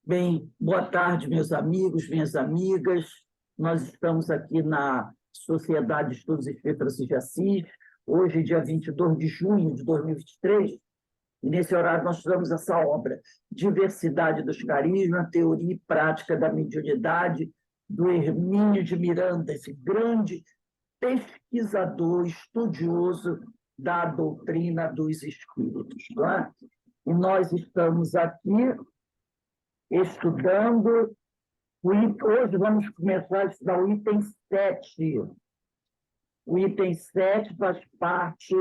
Bem, boa tarde, meus amigos, minhas amigas. Nós estamos aqui na Sociedade de Estudos Espíritas Francisco de Assis, hoje, dia 22 de junho de 2023, e nesse horário nós estudamos essa obra, Diversidade dos Carismas, Teoria e Prática da Mediunidade, do Hermínio de Miranda, esse grande pesquisador, estudioso da doutrina dos espíritos. Não é? E nós estamos aqui estudando, hoje vamos começar a estudar o item 7. O item 7 faz parte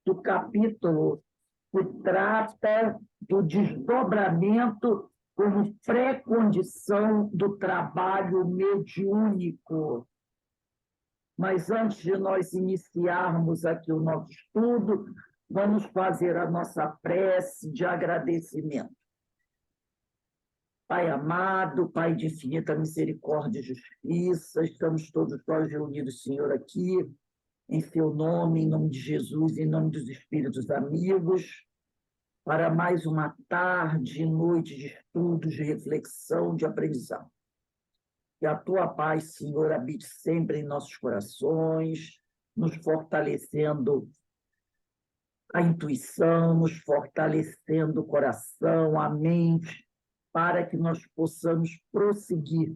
do capítulo que trata do desdobramento como pré-condição do trabalho mediúnico. Mas antes de nós iniciarmos aqui o nosso estudo, vamos fazer a nossa prece de agradecimento. Pai amado, Pai de infinita misericórdia e justiça, estamos todos nós reunidos, Senhor, aqui, em Seu nome, em nome de Jesus, em nome dos Espíritos amigos, para mais uma tarde e noite de estudos, de reflexão, de aprendizado. Que a Tua paz, Senhor, habite sempre em nossos corações, nos fortalecendo a intuição, nos fortalecendo o coração, a mente, para que nós possamos prosseguir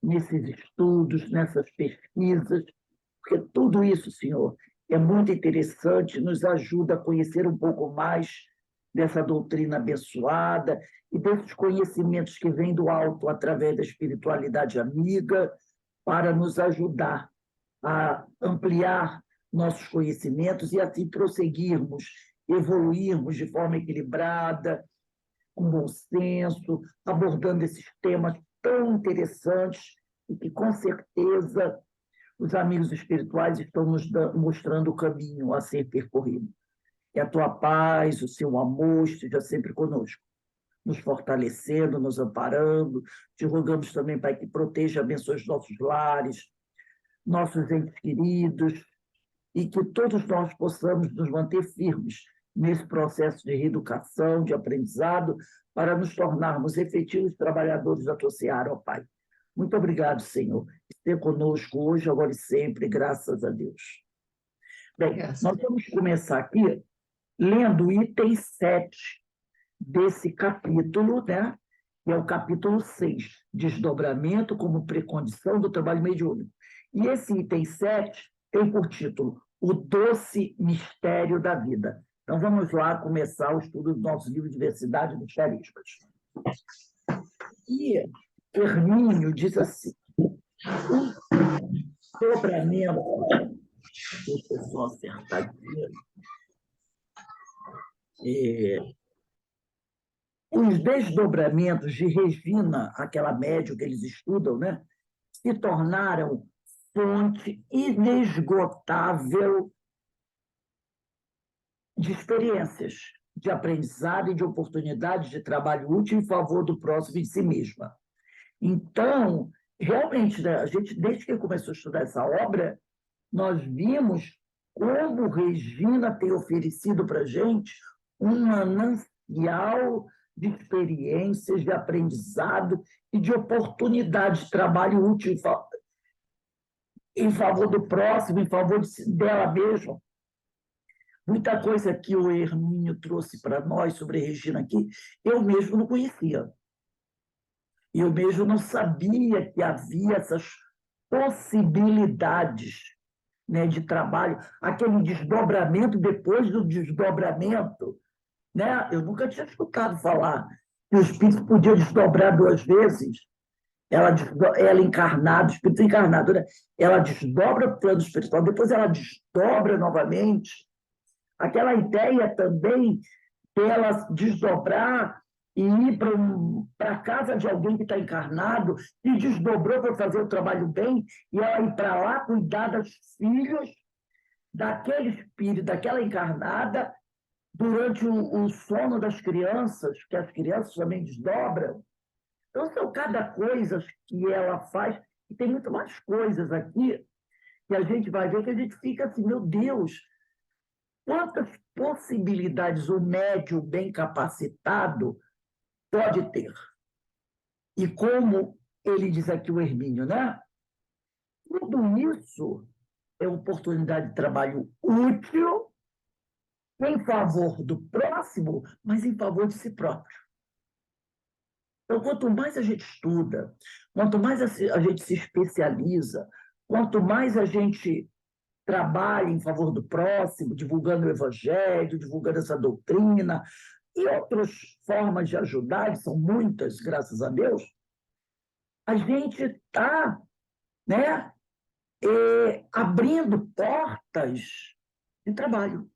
nesses estudos, nessas pesquisas, porque tudo isso, Senhor, é muito interessante, nos ajuda a conhecer um pouco mais dessa doutrina abençoada e desses conhecimentos que vêm do alto através da espiritualidade amiga, para nos ajudar a ampliar nossos conhecimentos e assim prosseguirmos, evoluirmos de forma equilibrada, com bom senso, abordando esses temas tão interessantes e que, com certeza, os amigos espirituais estão nos mostrando o caminho a ser percorrido. Que a Tua paz, o Seu amor esteja sempre conosco, nos fortalecendo, nos amparando. Te rogamos também, Pai, que proteja e abençoe os nossos lares, nossos entes queridos, e que todos nós possamos nos manter firmes nesse processo de reeducação, de aprendizado, para nos tornarmos efetivos trabalhadores da Tua seara, ó Pai. Muito obrigado, Senhor. Esteja conosco hoje, agora e sempre, graças a Deus. Bem, nós vamos começar aqui lendo o item 7 desse capítulo, né? Que é o capítulo 6, Desdobramento como Precondição do Trabalho Mediúnico. E esse item 7 tem por título O Doce Mistério da Vida. Então, vamos lá começar o estudo do nosso livro Diversidade dos Carismas. E Hermínio diz assim, o desdobramento... Deixa eu só acertar aqui. Os desdobramentos de Regina, aquela médium que eles estudam, né, se tornaram fonte inesgotável de experiências, de aprendizado e de oportunidades de trabalho útil em favor do próximo e de si mesma. Então, realmente, né, a gente, desde que começou a estudar essa obra, nós vimos como Regina tem oferecido para a gente um manancial de experiências, de aprendizado e de oportunidade de trabalho útil em favor do próximo, em favor dela mesma. Muita coisa que o Hermínio trouxe para nós sobre a Regina aqui, eu mesmo não conhecia. Eu mesmo não sabia que havia essas possibilidades, né, de trabalho, aquele desdobramento depois do desdobramento. Né? Eu nunca tinha escutado falar que o espírito podia desdobrar 2 vezes. Ela encarnada, o espírito encarnado, né? Ela desdobra o plano espiritual, depois ela desdobra novamente. Aquela ideia também dela desdobrar e ir para a casa de alguém que está encarnado e desdobrou para fazer o trabalho bem, e ela ir para lá cuidar dos filhos daquele espírito, daquela encarnada, durante o sono das crianças, que as crianças também desdobram. Então, são cada coisa que ela faz, e tem muito mais coisas aqui que a gente vai ver que a gente fica assim, meu Deus, quantas possibilidades o médium bem capacitado pode ter. E como ele diz aqui, o Hermínio, né? Tudo isso é oportunidade de trabalho útil em favor do próximo, mas em favor de si próprio. Então, quanto mais a gente estuda, quanto mais a gente se especializa, quanto mais a gente trabalha em favor do próximo, divulgando o evangelho, divulgando essa doutrina e outras formas de ajudar, e são muitas, graças a Deus, a gente está, né, abrindo portas de trabalho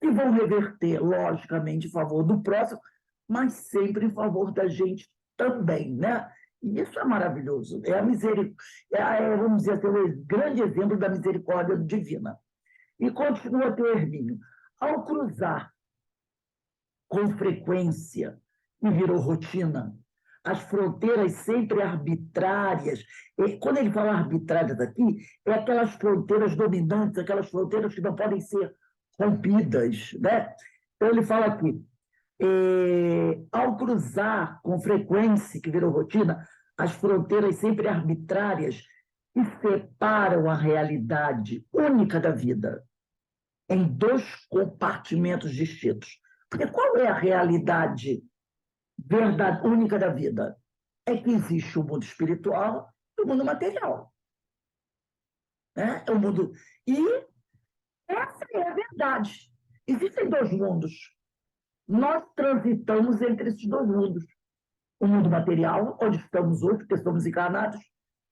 que vão reverter, logicamente, em favor do próximo, mas sempre em favor da gente também, né? E isso é maravilhoso. É a misericórdia, vamos dizer assim, um grande exemplo da misericórdia divina. E continua aqui o Hermínio. Ao cruzar com frequência, e virou rotina, as fronteiras sempre arbitrárias. E quando ele fala arbitrárias aqui, é aquelas fronteiras dominantes, aquelas fronteiras que não podem ser rompidas, né? Então ele fala aqui, ao cruzar com frequência, que virou rotina, as fronteiras sempre arbitrárias que separam a realidade única da vida em dois compartimentos distintos. Porque qual é a realidade verdade única da vida? É que existe o mundo espiritual e o mundo material. Né? É o mundo... E essa é a verdade. Existem dois mundos. Nós transitamos entre esses dois mundos. O mundo material, onde estamos hoje, porque estamos encarnados,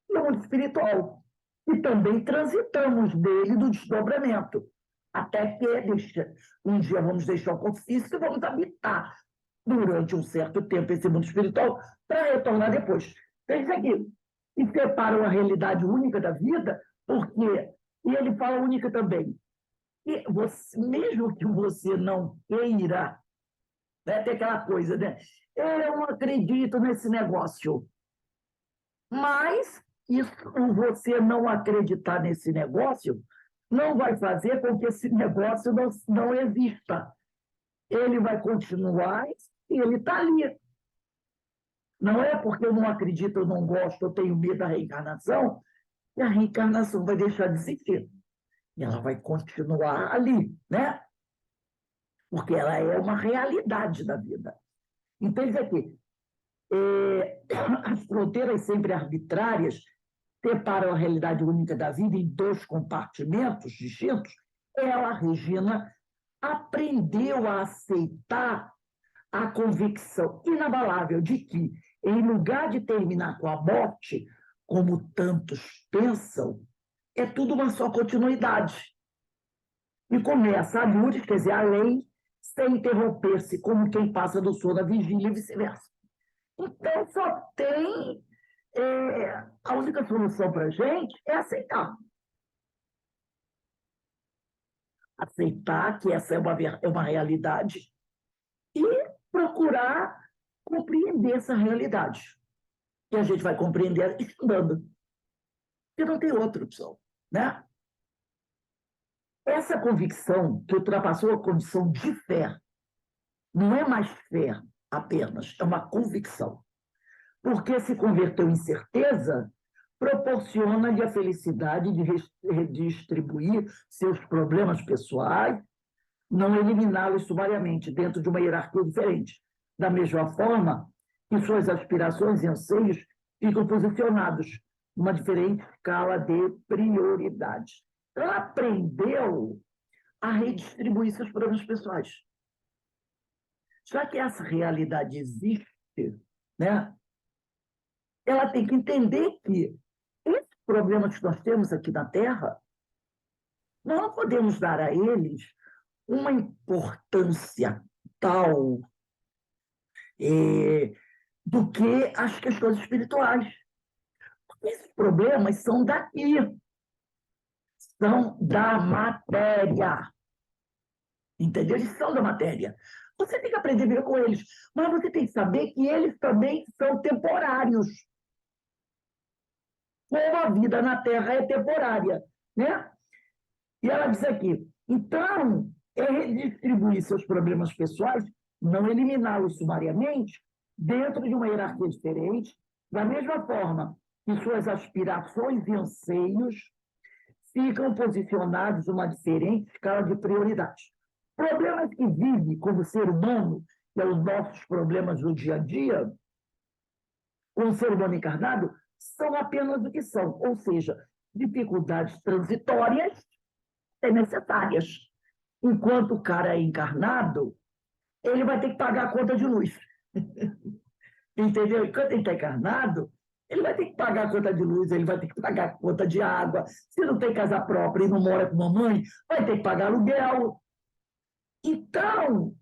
e o mundo espiritual. E também transitamos dele do desdobramento. Até que um dia vamos deixar o corpo físico e vamos habitar durante um certo tempo esse mundo espiritual para retornar depois. Então, isso aqui. E separam a realidade única da vida, porque, e ele fala única também, e você, mesmo que você não queira, né, tem aquela coisa, né? Eu não acredito nesse negócio. Mas isso, você não acreditar nesse negócio não vai fazer com que esse negócio não exista. Ele vai continuar e ele está ali. Não é porque eu não acredito, eu não gosto, eu tenho medo da reencarnação, que a reencarnação vai deixar de existir. E ela vai continuar ali, né? Porque ela é uma realidade da vida. Então, isso aqui, as fronteiras sempre arbitrárias separam a realidade única da vida em dois compartimentos distintos. Ela, Regina, aprendeu a aceitar a convicção inabalável de que, em lugar de terminar com a morte, como tantos pensam, é tudo uma só continuidade. E começa a luz, quer dizer, a lei, sem interromper-se, como quem passa do sono à vigília e vice-versa. Então, só tem... a única solução para a gente é aceitar. Aceitar que essa é uma realidade e procurar compreender essa realidade. E a gente vai compreender estudando. Porque não tem outra opção, né? Essa convicção que ultrapassou a condição de fé, não é mais fé apenas, é uma convicção. Porque se converteu em certeza, proporciona-lhe a felicidade de redistribuir seus problemas pessoais, não eliminá-los sumariamente dentro de uma hierarquia diferente. Da mesma forma que suas aspirações e anseios ficam posicionados numa diferente escala de prioridade. Ela aprendeu a redistribuir seus problemas pessoais. Já que essa realidade existe, né, ela tem que entender que esses problemas que nós temos aqui na Terra, nós não podemos dar a eles uma importância tal do que as questões espirituais. Porque esses problemas são daqui, são da matéria. Entendeu? Eles são da matéria. Você tem que aprender a viver com eles, mas você tem que saber que eles também são temporários. Como a vida na Terra é temporária, né? E ela diz aqui, então, é redistribuir seus problemas pessoais, não eliminá-los sumariamente, dentro de uma hierarquia diferente, da mesma forma que suas aspirações e anseios ficam posicionados numa diferente escala de prioridade. Problemas que vive como ser humano, que são os nossos problemas do dia a dia, com o ser humano encarnado, são apenas o que são, ou seja, dificuldades transitórias e necessárias. Enquanto o cara é encarnado, ele vai ter que pagar a conta de luz. Entendeu? Enquanto ele está encarnado, ele vai ter que pagar a conta de luz, ele vai ter que pagar a conta de água. Se não tem casa própria e não mora com mamãe, vai ter que pagar aluguel. Então,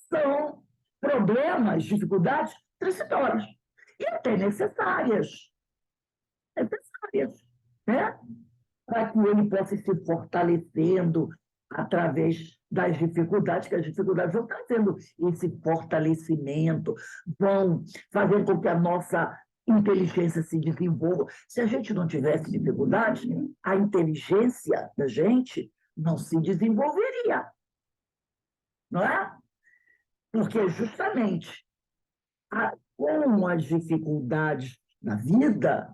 são problemas, dificuldades transitórias e até necessárias. Necessárias, né? Para que ele possa ir se fortalecendo através das dificuldades, que as dificuldades vão trazendo esse fortalecimento, vão fazendo com que a nossa inteligência se desenvolva. Se a gente não tivesse dificuldades, a inteligência da gente não se desenvolveria, não é? Porque justamente com as dificuldades da vida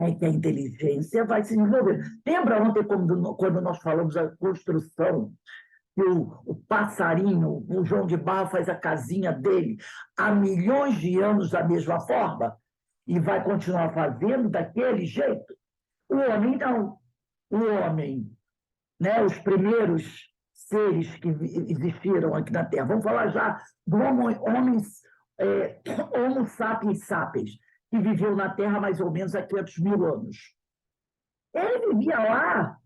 é que a inteligência vai se desenvolver. Lembra ontem quando nós falamos da construção, que o passarinho, o João de Barro faz a casinha dele há milhões de anos da mesma forma e vai continuar fazendo daquele jeito? O homem não. O homem, né, os primeiros seres que existiram aqui na Terra, vamos falar já do Homo sapiens sapiens, que viveu na Terra mais ou menos há 500 mil anos. Ele vivia lá,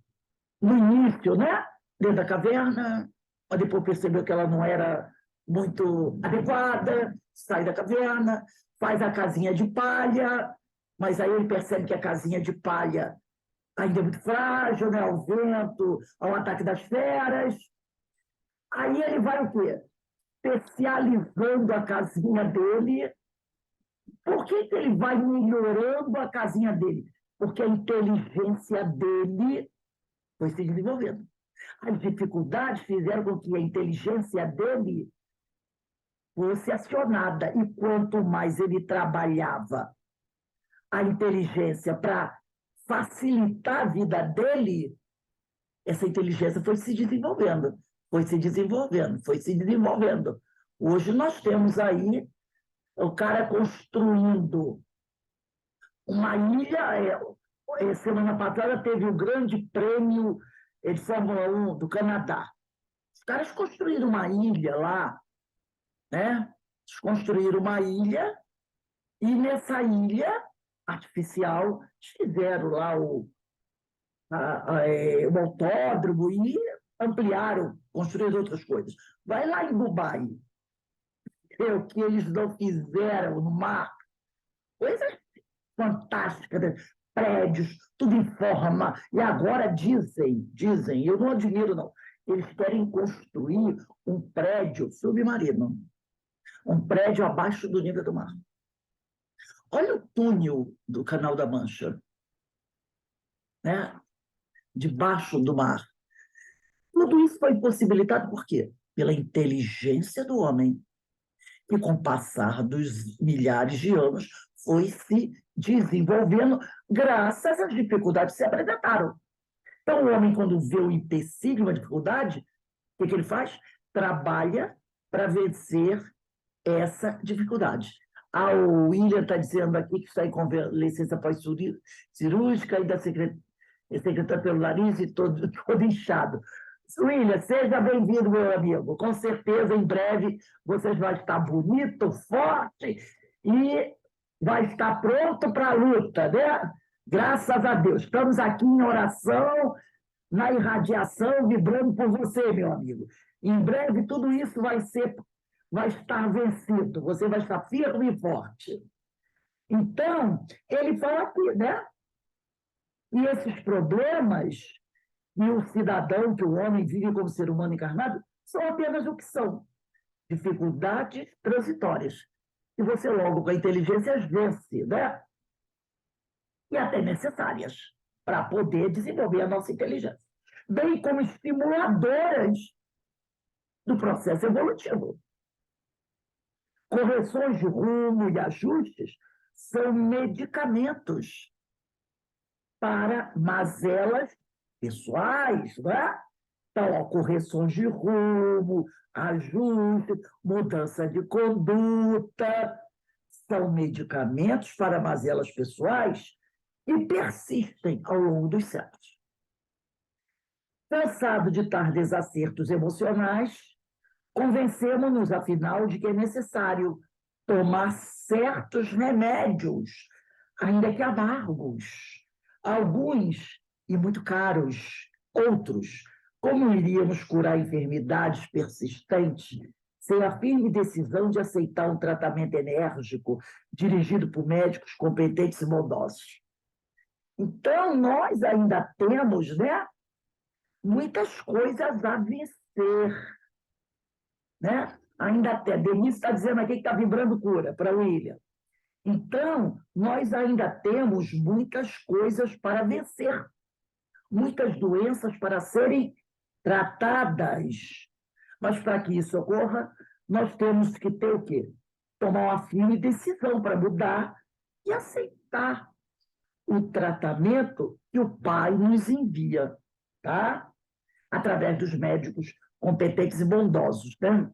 no início, né? Dentro da caverna, mas depois percebeu que ela não era muito adequada, sai da caverna, faz a casinha de palha, mas aí ele percebe que a casinha de palha ainda é muito frágil, né? Ao vento, ao ataque das feras. Aí ele vai o quê? Especializando a casinha dele. Por que ele vai melhorando a casinha dele? Porque a inteligência dele foi se desenvolvendo. As dificuldades fizeram com que a inteligência dele fosse acionada. E quanto mais ele trabalhava a inteligência para facilitar a vida dele, essa inteligência foi se desenvolvendo, foi se desenvolvendo, foi se desenvolvendo. Hoje nós temos aí o cara construindo uma ilha. Semana passada teve o Grande Prêmio de Fórmula 1 do Canadá. Os caras construíram uma ilha lá, né? Eles construíram uma ilha e nessa ilha artificial fizeram lá o autódromo e ampliaram, construíram outras coisas. Vai lá em Dubai, ver o que eles não fizeram no mar. Coisas fantásticas, né? Prédios, tudo em forma. E agora dizem, eu não admiro, não, eles querem construir um prédio submarino, um prédio abaixo do nível do mar. Olha o túnel do Canal da Mancha, né? Debaixo do mar. Tudo isso foi possibilitado por quê? Pela inteligência do homem, que com o passar dos milhares de anos foi se desenvolvendo graças às dificuldades que se apresentaram. Então, o homem, quando vê o empecilho, uma dificuldade, o que ele faz? Trabalha para vencer essa dificuldade. O William está dizendo aqui que está em convalescença pós-cirúrgica, ainda secretado pelo nariz e todo inchado. William, seja bem-vindo, meu amigo. Com certeza, em breve, você vai estar bonito, forte e vai estar pronto para a luta, né? Graças a Deus. Estamos aqui em oração, na irradiação, vibrando por você, meu amigo. Em breve, tudo isso vai estar vencido. Você vai estar firme e forte. Então, ele fala aqui, né? E esses problemas que o cidadão, que o homem vive como ser humano encarnado, são apenas o que são. Dificuldades transitórias. E você logo com a inteligência as vence, né? E até necessárias para poder desenvolver a nossa inteligência. Bem como estimuladoras do processo evolutivo. Correções de rumo e ajustes são medicamentos para mazelas pessoais, né? Então, ó, correções de rumo, ajuste, mudança de conduta, são medicamentos para mazelas pessoais que persistem ao longo dos séculos. Cansado de tais desacertos emocionais, convencemos-nos, afinal, de que é necessário tomar certos remédios, ainda que amargos, alguns e muito caros, outros. Como iríamos curar enfermidades persistentes sem a firme decisão de aceitar um tratamento enérgico dirigido por médicos competentes e maldosos? Então, nós ainda temos, né, muitas coisas a vencer, né? Ainda tem. A Denise está dizendo aqui que está vibrando cura para o William. Então, nós ainda temos muitas coisas para vencer, muitas doenças para serem tratadas. Mas para que isso ocorra, nós temos que ter o quê? Tomar uma firme decisão para mudar e aceitar o tratamento que o Pai nos envia, tá? Através dos médicos competentes e bondosos, né?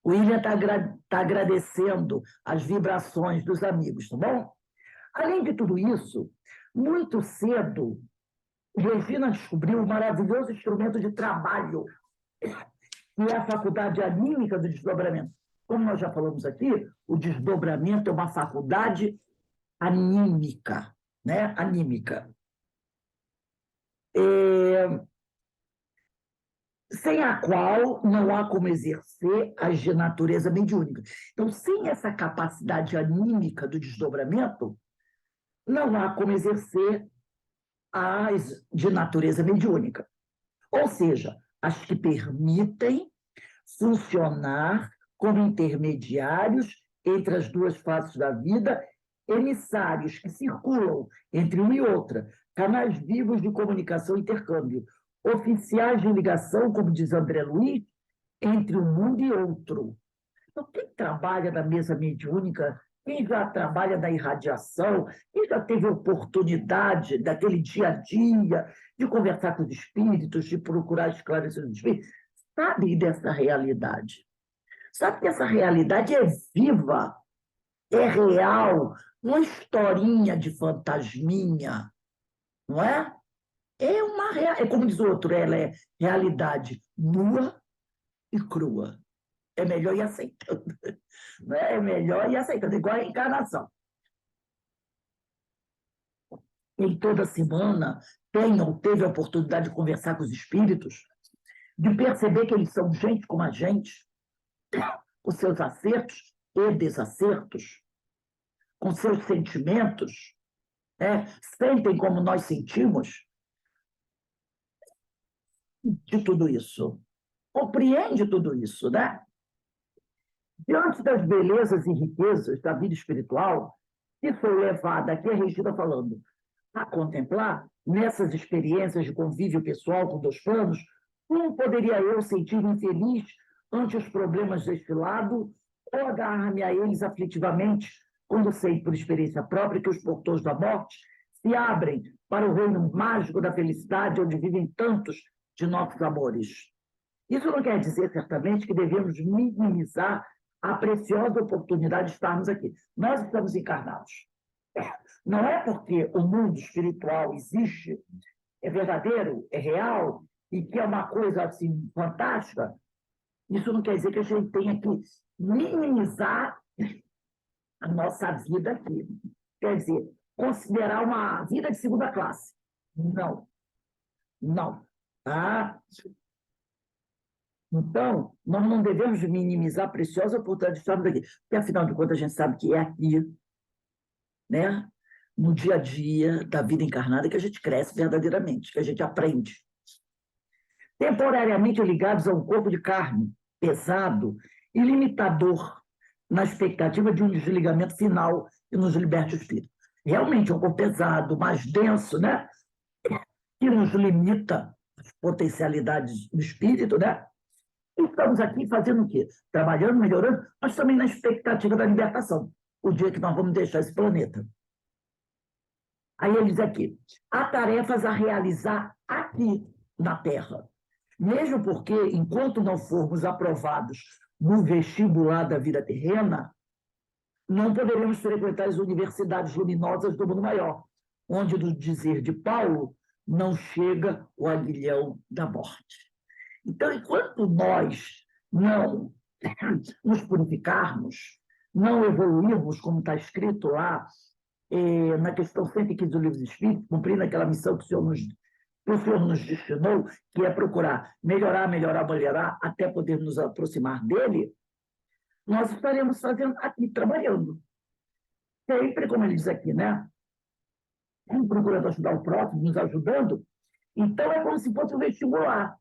O William está agradecendo as vibrações dos amigos, tá bom? Além de tudo isso, muito cedo, Regina descobriu um maravilhoso instrumento de trabalho, que é a faculdade anímica do desdobramento. Como nós já falamos aqui, o desdobramento é uma faculdade anímica, né? Anímica. Sem a qual não há como exercer as de natureza mediúnica. Então, sem essa capacidade anímica do desdobramento, não há como exercer as de natureza mediúnica. Ou seja, as que permitem funcionar como intermediários entre as duas faces da vida, emissários que circulam entre uma e outra, canais vivos de comunicação e intercâmbio, oficiais de ligação, como diz André Luiz, entre um mundo e outro. Então, quem trabalha na mesa mediúnica, quem já trabalha na irradiação, quem já teve oportunidade daquele dia a dia de conversar com os espíritos, de procurar esclarecer os espíritos, sabe dessa realidade. Sabe que essa realidade é viva, é real, uma historinha de fantasminha, não é? É como diz o outro, ela é realidade nua e crua. É melhor ir aceitando. Não é? É melhor ir aceitando, igual a encarnação. Em toda semana, teve a oportunidade de conversar com os espíritos, de perceber que eles são gente como a gente, com seus acertos e desacertos, com seus sentimentos, né? Sentem como nós sentimos, de tudo isso. Compreende tudo isso, né? Diante das belezas e riquezas da vida espiritual, que foi levada, aqui a Regina falando, a contemplar, nessas experiências de convívio pessoal com dois planos, como poderia eu sentir-me infeliz ante os problemas deste lado ou agarrar-me a eles aflitivamente, quando sei por experiência própria que os portões da morte se abrem para o reino mágico da felicidade, onde vivem tantos de nossos amores. Isso não quer dizer, certamente, que devemos minimizar a preciosa oportunidade de estarmos aqui. Nós estamos encarnados. Não é porque o mundo espiritual existe, é verdadeiro, é real, e que é uma coisa assim fantástica, isso não quer dizer que a gente tenha que minimizar a nossa vida aqui. Quer dizer, considerar uma vida de segunda classe. Não, não. Tá? Então, nós não devemos minimizar a preciosa oportunidade de estarmos aqui, porque, afinal de contas, a gente sabe que é aqui, né, no dia a dia da vida encarnada, que a gente cresce verdadeiramente, que a gente aprende. Temporariamente ligados a um corpo de carne pesado e limitador, na expectativa de um desligamento final que nos liberte o espírito. Realmente é um corpo pesado, mais denso, né, que nos limita as potencialidades do espírito, né? Estamos aqui fazendo o quê? Trabalhando, melhorando, mas também na expectativa da libertação, o dia que nós vamos deixar esse planeta. Aí ele diz aqui, há tarefas a realizar aqui na Terra. Mesmo porque, enquanto não formos aprovados no vestibular da vida terrena, não poderemos frequentar as universidades luminosas do mundo maior, onde, no dizer de Paulo, não chega o aguilhão da morte. Então, enquanto nós não nos purificarmos, não evoluirmos, como está escrito lá, na questão 115 do Livro dos Espíritos, cumprindo aquela missão que o Senhor nos destinou, que é procurar melhorar, melhorar, melhorar, até poder nos aproximar dele, nós estaremos fazendo aqui, trabalhando. Sempre, como ele diz aqui, né? Procurando ajudar o próximo, nos ajudando. Então, é como se fosse um vestibular.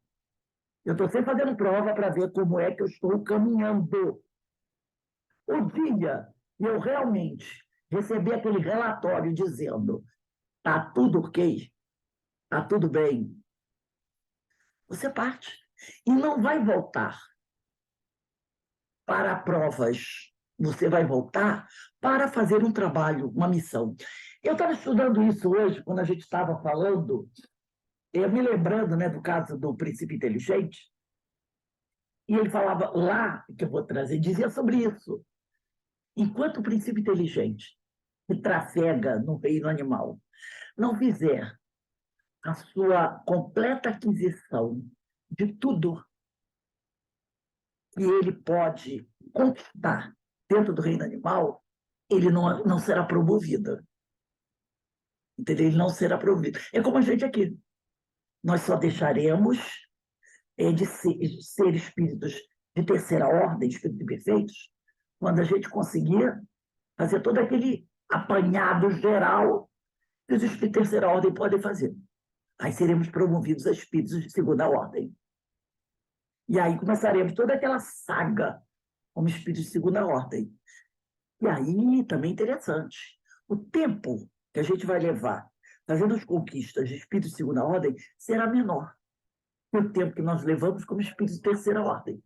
Eu estou sempre fazendo prova para ver como é que eu estou caminhando. O dia que eu realmente receber aquele relatório dizendo está tudo ok, está tudo bem, você parte. E não vai voltar para provas. Você vai voltar para fazer um trabalho, uma missão. Eu estava estudando isso hoje, quando a gente estava falando, eu me lembrando, né, do caso do Princípio Inteligente, e ele falava lá, que eu vou trazer, dizia sobre isso. Enquanto o princípio inteligente que trafega no reino animal não fizer a sua completa aquisição de tudo que ele pode conquistar dentro do reino animal, ele não será promovido. Entendeu? Ele não será promovido. É como a gente aqui. Nós só deixaremos de ser espíritos de terceira ordem, espíritos perfeitos, quando a gente conseguir fazer todo aquele apanhado geral que os espíritos de terceira ordem podem fazer. Aí seremos promovidos a espíritos de segunda ordem. E aí começaremos toda aquela saga como espíritos de segunda ordem. E aí também interessante. O tempo que a gente vai levar fazendo as conquistas de espíritos de segunda ordem será menor que o tempo que nós levamos como espíritos de terceira ordem.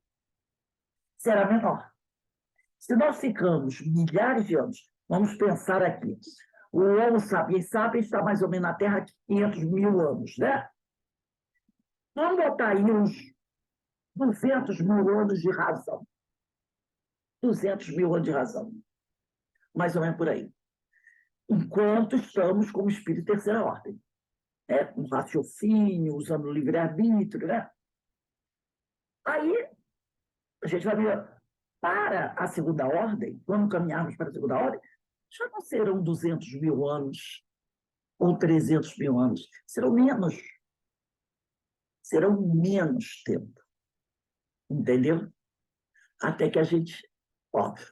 Será menor. Se nós ficamos milhares de anos, vamos pensar aqui, o Homo sapiens sapiens está mais ou menos na Terra há 500 mil anos, né? Vamos botar aí uns 200 mil anos de razão. 200 mil anos de razão. Mais ou menos por aí. Enquanto estamos como espírito de terceira ordem. Com raciocínio, usando o livre-arbítrio, né? Aí, a gente vai ver, para a segunda ordem, quando caminharmos para a segunda ordem, já não serão 200 mil anos ou 300 mil anos, serão menos tempo, entendeu? Até que a gente...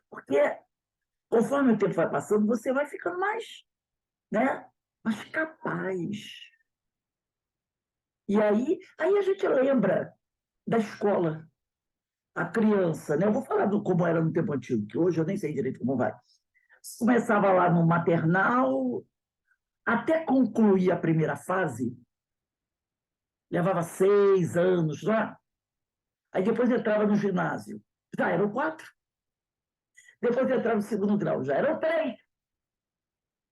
porque conforme o tempo vai passando, você vai ficando mais, né? Mais capaz. E aí a gente lembra da escola, a criança, né? Eu vou falar como era no tempo antigo, que hoje eu nem sei direito como vai. Começava lá no maternal, até concluir a primeira fase, levava 6 anos lá. Aí depois entrava no ginásio, já eram 4. Depois entrava no segundo grau, já eram 3.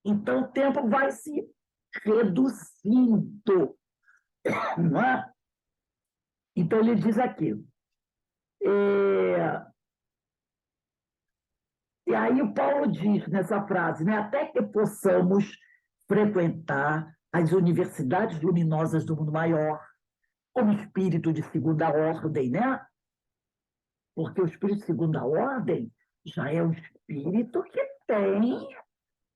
Então o tempo vai se reduzindo, não é? Então ele diz aqui, e aí o Paulo diz nessa frase, né, até que possamos frequentar as universidades luminosas do mundo maior, como espírito de segunda ordem, né? Porque o espírito de segunda ordem já é um espírito que tem,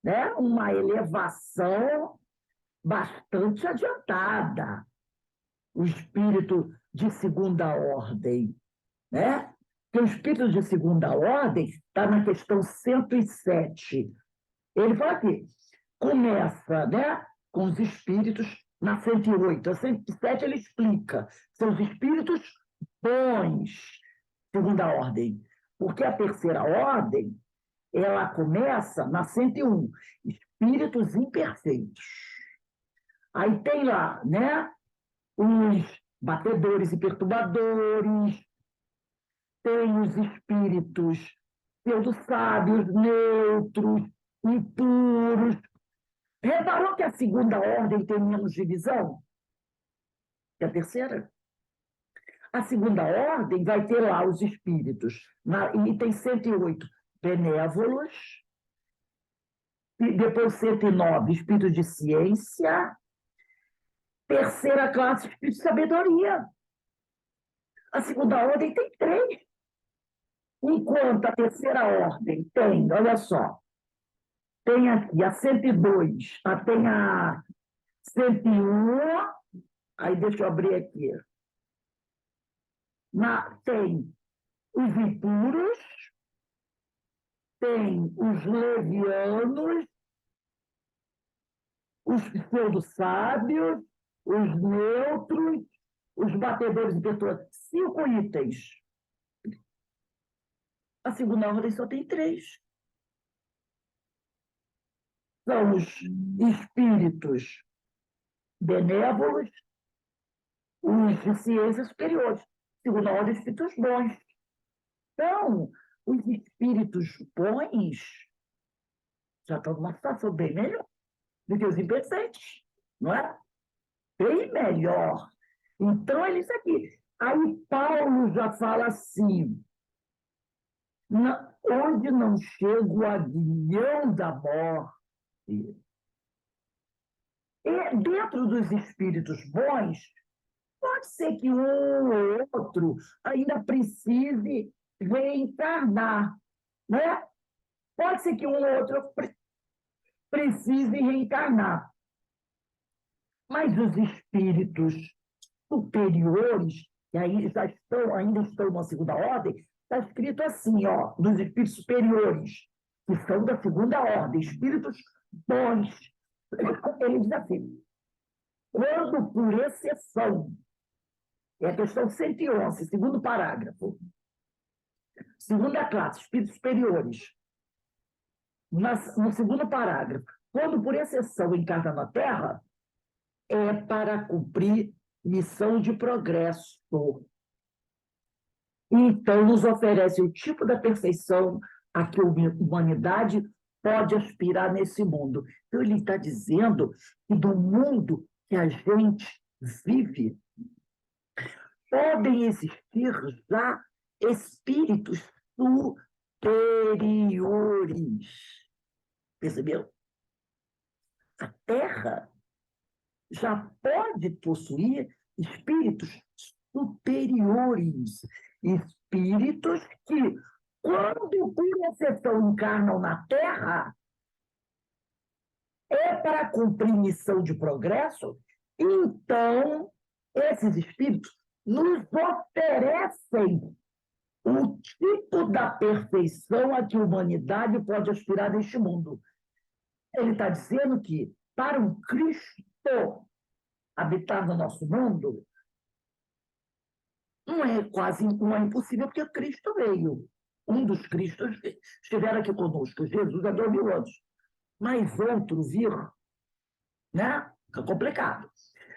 né, uma elevação bastante adiantada. O espírito de segunda ordem, né? Porque o espírito de segunda ordem está na questão 107. Ele fala aqui, começa, né, com os espíritos na 108. A 107 ele explica, são os espíritos bons, segunda ordem. Porque a terceira ordem, ela começa na 101, espíritos imperfeitos. Aí tem lá, né, os batedores e perturbadores, tem os espíritos pseudo-sábios, neutros, impuros. Reparou que a segunda ordem tem menos divisão que a terceira? A segunda ordem vai ter lá os espíritos, em item 108, benévolos, e depois 109, espíritos de ciência, terceira classe, espírito de sabedoria. A segunda ordem tem 3, enquanto a terceira ordem tem, olha só, tem aqui a 102, tem a 101, aí deixa eu abrir aqui. Tem os impuros, tem os levianos, os pseudo-sábios, os neutros, os batedores de pessoas. 5 itens. A segunda ordem só tem 3. São os espíritos benévolos, os de ciências superiores. Segunda ordem, espíritos bons. Então, os espíritos bons já estão numa situação bem melhor do que os imperfeitos, não é? Bem melhor. Então, é isso aqui. Aí Paulo já fala assim, onde não chega o aguilhão da morte. E dentro dos espíritos bons, pode ser que um ou outro ainda precise reencarnar, né? Pode ser que um ou outro precise reencarnar. Mas os espíritos superiores, que aí ainda estão na segunda ordem, está escrito assim, ó, dos espíritos superiores, que são da segunda ordem, espíritos bons. Ele diz assim, quando por exceção, é a questão 111, segundo parágrafo, segunda classe, espíritos superiores, no segundo parágrafo, quando por exceção encarna na Terra, é para cumprir missão de progresso. Então, nos oferece o tipo da perfeição a que a humanidade pode aspirar nesse mundo. Então, ele está dizendo que do mundo que a gente vive, podem existir já espíritos superiores. Percebeu? A Terra já pode possuir espíritos superiores, espíritos que, quando por exceção encarnam na Terra, é para cumprir missão de progresso, então esses espíritos nos oferecem o tipo da perfeição a que a humanidade pode aspirar neste mundo. Ele está dizendo que, para um Cristo habitar no nosso mundo, não é impossível, porque Cristo veio. Um dos Cristos estiveram aqui conosco, Jesus, há 2000 anos. Mas outro vir, né? Fica complicado.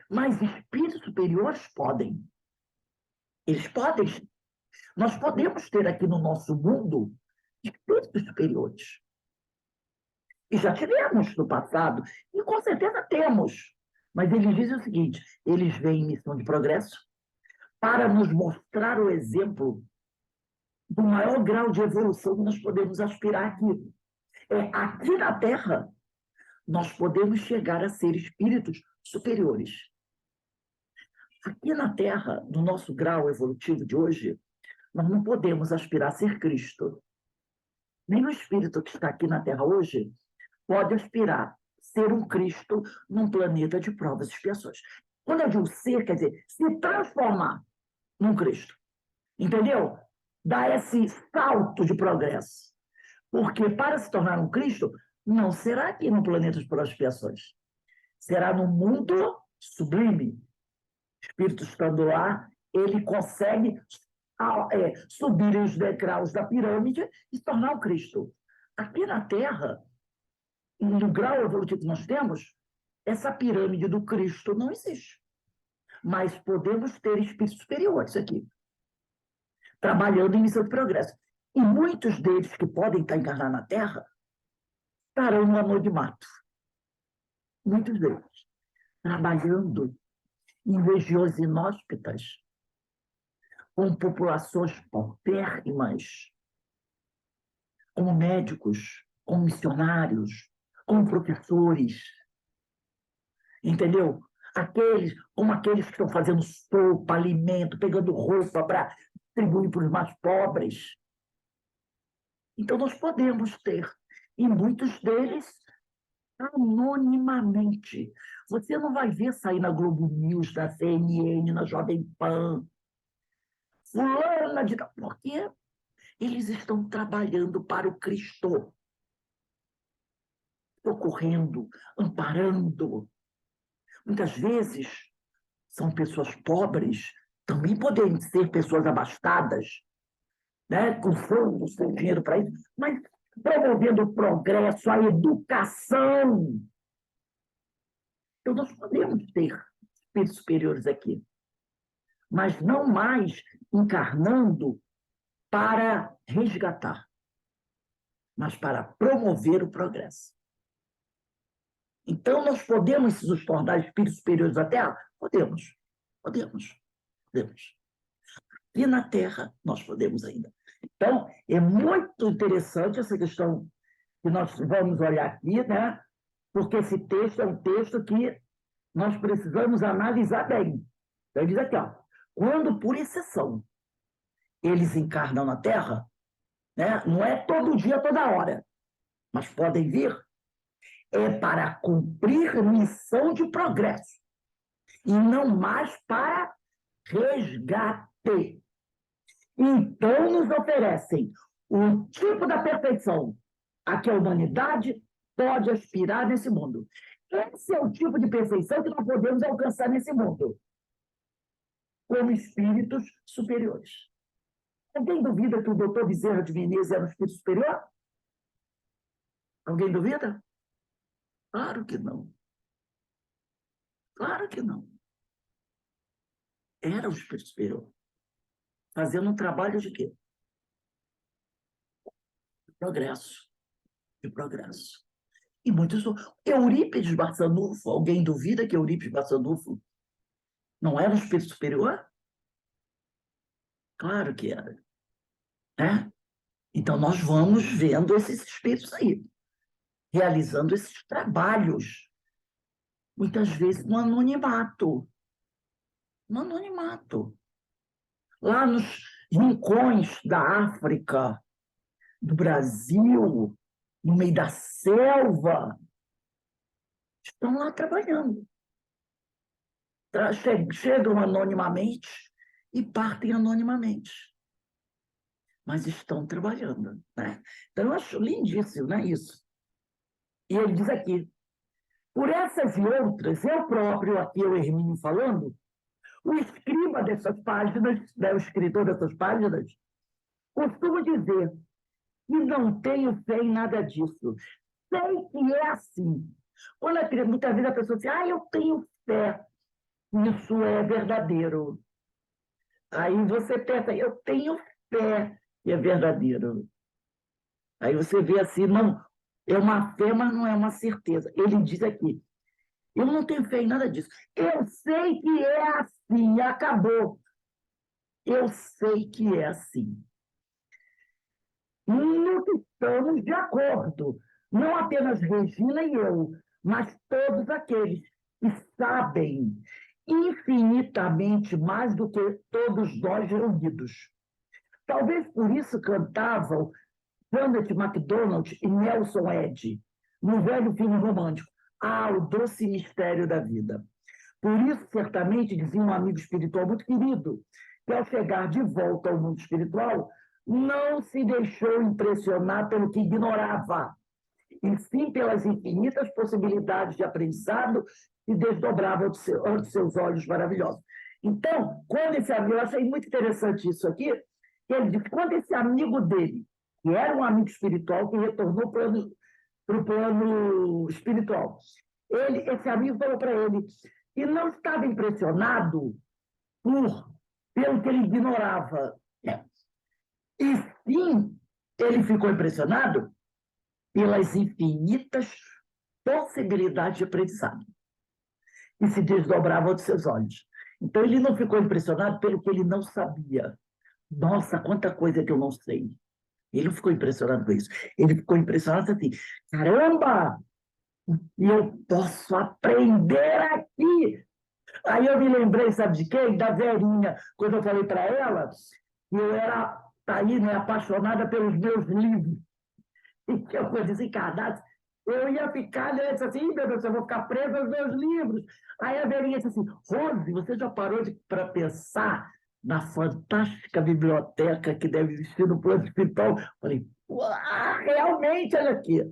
Mas espíritos superiores podem. Eles podem. Nós podemos ter aqui no nosso mundo espíritos superiores. E já tivemos no passado, e com certeza temos. Mas eles dizem o seguinte, eles vêm em missão de progresso para nos mostrar o exemplo do maior grau de evolução que nós podemos aspirar aqui. Aqui na Terra, nós podemos chegar a ser espíritos superiores. Aqui na Terra, no nosso grau evolutivo de hoje, nós não podemos aspirar a ser Cristo. Nem o espírito que está aqui na Terra hoje pode aspirar a ser um Cristo num planeta de provas e expiações. Quando eu digo ser, quer dizer, se transformar num Cristo. Entendeu? Dá esse salto de progresso. Porque para se tornar um Cristo, não será aqui no planeta de provas e expiações. Será no mundo sublime. O Espírito estando lá, ele consegue subir os degraus da pirâmide e se tornar um Cristo. Aqui na Terra, no grau evolutivo que nós temos, essa pirâmide do Cristo não existe. Mas podemos ter espíritos superiores aqui. trabalhando em missão de progresso. E muitos deles que podem estar encarnados na Terra estarão no anonimato. Muitos deles. Trabalhando em regiões inóspitas, com populações paupérrimas, como médicos, como missionários, como professores, entendeu? Como aqueles que estão fazendo sopa, alimento, pegando roupa para distribuir para os mais pobres. Então, nós podemos ter, e muitos deles, anonimamente. Você não vai ver sair na Globo News, na CNN, na Jovem Pan, fulana de... Porque eles estão trabalhando para o Cristo, socorrendo, amparando. Muitas vezes são pessoas pobres, também podem ser pessoas abastadas, né? Com fundos, sem dinheiro para isso, mas promovendo o progresso, a educação. Então, nós podemos ter espíritos superiores aqui, mas não mais encarnando para resgatar, mas para promover o progresso. Então, nós podemos nos tornar espíritos superiores à Terra? Podemos, podemos, podemos. E na Terra, nós podemos ainda. Então, é muito interessante essa questão que nós vamos olhar aqui, né? Porque esse texto é um texto que nós precisamos analisar bem. Então, ele diz aqui, ó, quando, por exceção, eles encarnam na Terra, né? Não é todo dia, toda hora, mas podem vir, é para cumprir missão de progresso, e não mais para resgate. Então, nos oferecem o tipo da perfeição a que a humanidade pode aspirar nesse mundo. Esse é o tipo de perfeição que nós podemos alcançar nesse mundo, como espíritos superiores. Alguém duvida que o doutor Bezerra de Menezes era um espírito superior? Alguém duvida? Claro que não. Claro que não. Era um espírito superior. Fazendo um trabalho de quê? De progresso. De progresso. E muitos... Eurípides Barçanufo, alguém duvida que Eurípides Barçanufo não era um espírito superior? Claro que era. Né? Então, nós vamos vendo esses espíritos aí, realizando esses trabalhos, muitas vezes no anonimato. No anonimato. Lá nos rincões da África, do Brasil, no meio da selva, estão lá trabalhando. Chegam anonimamente e partem anonimamente. Mas estão trabalhando. Né? Então, eu acho lindíssimo, né, isso. E ele diz aqui, por essas e outras, eu próprio, aqui o Hermínio falando, o escriba dessas páginas, né, o escritor dessas páginas, costuma dizer que não tenho fé em nada disso. Sei que é assim. Muitas vezes a pessoa diz, eu tenho fé, isso é verdadeiro. Aí você pensa, eu tenho fé que é verdadeiro. Aí você vê assim, não, é uma fé, mas não é uma certeza. Ele diz aqui, eu não tenho fé em nada disso. Eu sei que é assim, acabou. Eu sei que é assim. No que estamos de acordo. Não apenas Regina e eu, mas todos aqueles que sabem infinitamente mais do que todos nós reunidos. Talvez por isso cantavam Janet MacDonald e Nelson Eddy, no velho filme romântico, o doce mistério da vida. Por isso, certamente, dizia um amigo espiritual muito querido, que ao chegar de volta ao mundo espiritual, não se deixou impressionar pelo que ignorava, e sim pelas infinitas possibilidades de aprendizado que desdobravam ante seus olhos maravilhosos. Então, quando esse amigo, eu achei muito interessante isso aqui, que ele diz, quando esse amigo dele, que era um amigo espiritual, que retornou para o plano espiritual, esse amigo falou para ele que não estava impressionado pelo que ele ignorava, E sim, ele ficou impressionado pelas infinitas possibilidades de aprendizado que se desdobravam de seus olhos. Então, ele não ficou impressionado pelo que ele não sabia. Nossa, quanta coisa que eu não sei. Ele não ficou impressionado com isso. Ele ficou impressionado assim, caramba, eu posso aprender aqui. Aí eu me lembrei, sabe de quem? Da Verinha, quando eu falei para ela que eu era, tá aí, né, apaixonada pelos meus livros. E que eu, quando desencarnasse, eu ia ficar, né, disse assim, meu Deus, eu vou ficar presa aos meus livros. Aí a Verinha disse assim, Rose, você já parou para pensar na fantástica biblioteca que deve existir no plano espiritual? Falei, realmente, olha aqui,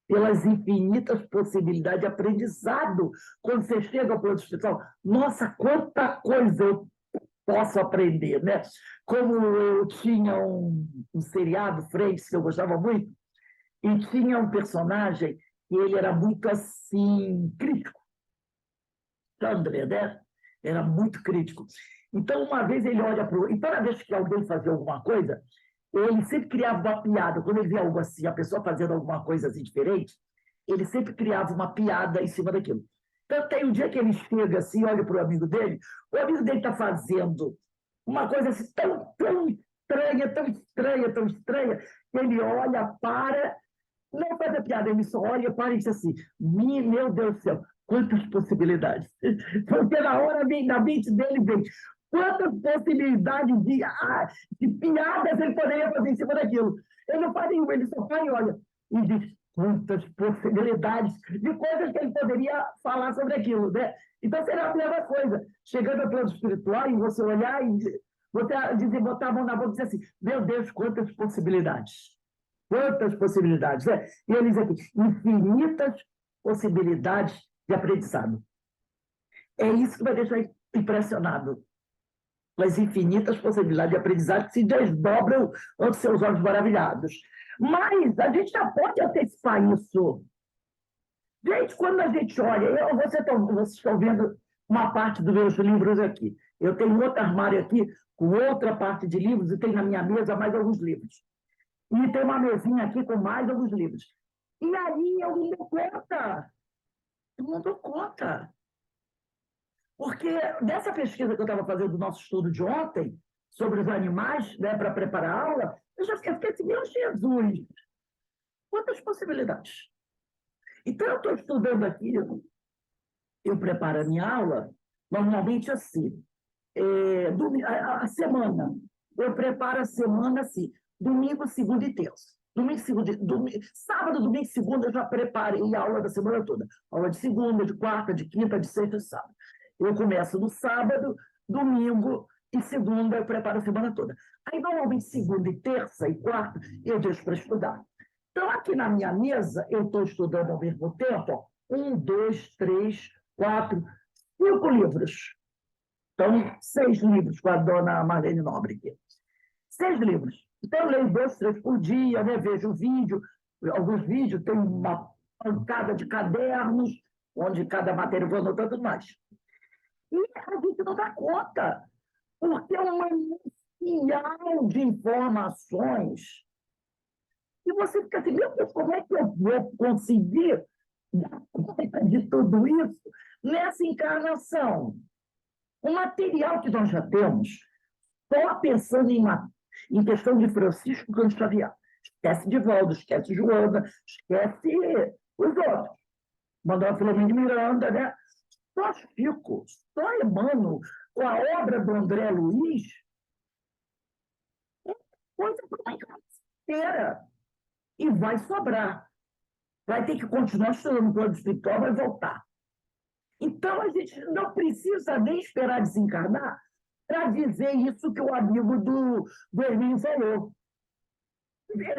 pelas infinitas possibilidades de aprendizado. Quando você chega ao plano espiritual, nossa, quanta coisa eu posso aprender, né? Como eu tinha um seriado, Friends, que eu gostava muito, e tinha um personagem que ele era muito assim, crítico, Chandler, né? Era muito crítico. Então, uma vez ele olha para o. E toda vez que alguém fazia alguma coisa, ele sempre criava uma piada. Quando ele via algo assim, a pessoa fazendo alguma coisa assim diferente, ele sempre criava uma piada em cima daquilo. Então, tem um dia que ele chega assim, olha para o amigo dele está fazendo uma coisa assim tão estranha, tão estranha, tão estranha, que ele olha, para, não faz a piada, ele só olha, para e diz assim, meu Deus do céu, quantas possibilidades. Porque na hora, na mente dele vem, quantas possibilidades de piadas ele poderia fazer em cima daquilo. Ele não faz nenhuma, ele só faz e olha, e diz, quantas possibilidades de coisas que ele poderia falar sobre aquilo, né? Então, será a mesma coisa. Chegando ao plano espiritual, e você olhar e você dizer, botar a mão na boca e dizer assim, meu Deus, quantas possibilidades. Quantas possibilidades, né? E ele diz aqui, infinitas possibilidades de aprendizado. É isso que vai deixar impressionado. Com as infinitas possibilidades de aprendizado que se desdobram ante seus olhos maravilhados. Mas a gente já pode antecipar isso. Gente, quando a gente olha, vocês estão vendo uma parte dos meus livros aqui. Eu tenho outro armário aqui com outra parte de livros e tem na minha mesa mais alguns livros. E tem uma mesinha aqui com mais alguns livros. E aí eu não dou conta. Eu não dou conta. Porque dessa pesquisa que eu estava fazendo do nosso estudo de ontem, sobre os animais, né, para preparar a aula, eu fiquei assim, meu Jesus, quantas possibilidades. Então, eu estou estudando aqui, eu preparo a minha aula, normalmente assim, a semana, eu preparo a semana assim, domingo, segunda e terça. Domingo, segunda, sábado, domingo e segunda eu já preparei a aula da semana toda. Aula de segunda, de quarta, de quinta, de sexta e sábado. Eu começo no sábado, domingo e segunda eu preparo a semana toda. Aí, normalmente, segunda e terça e quarta, eu deixo para estudar. Então, aqui na minha mesa, eu estou estudando ao mesmo tempo, ó, 1, 2, 3, 4, 5 livros. Então, 6 livros com a dona Marlene Nobre aqui. 6 livros. Então, eu leio 2, 3 por dia, né? Vejo vídeo, alguns vídeos, tem uma pancada de cadernos, onde cada matéria eu vou anotando tudo mais. E a gente não dá conta, porque é um manancial de informações. E você fica assim, meu Deus, como é que eu vou conseguir dar conta de tudo isso nessa encarnação? O material que nós já temos, só pensando em questão de Francisco Cândido Xavier. Esquece de Valdo, esquece de Joana, esquece os outros. Manuel Filomeno de Miranda, né? Só Chico, só Emmanuel, com a obra do André Luiz, é coisa para uma inteira. E vai sobrar. Vai ter que continuar estudando no plano espiritual, vai voltar. Então, a gente não precisa nem esperar desencarnar para dizer isso que o amigo do Hermínio falou.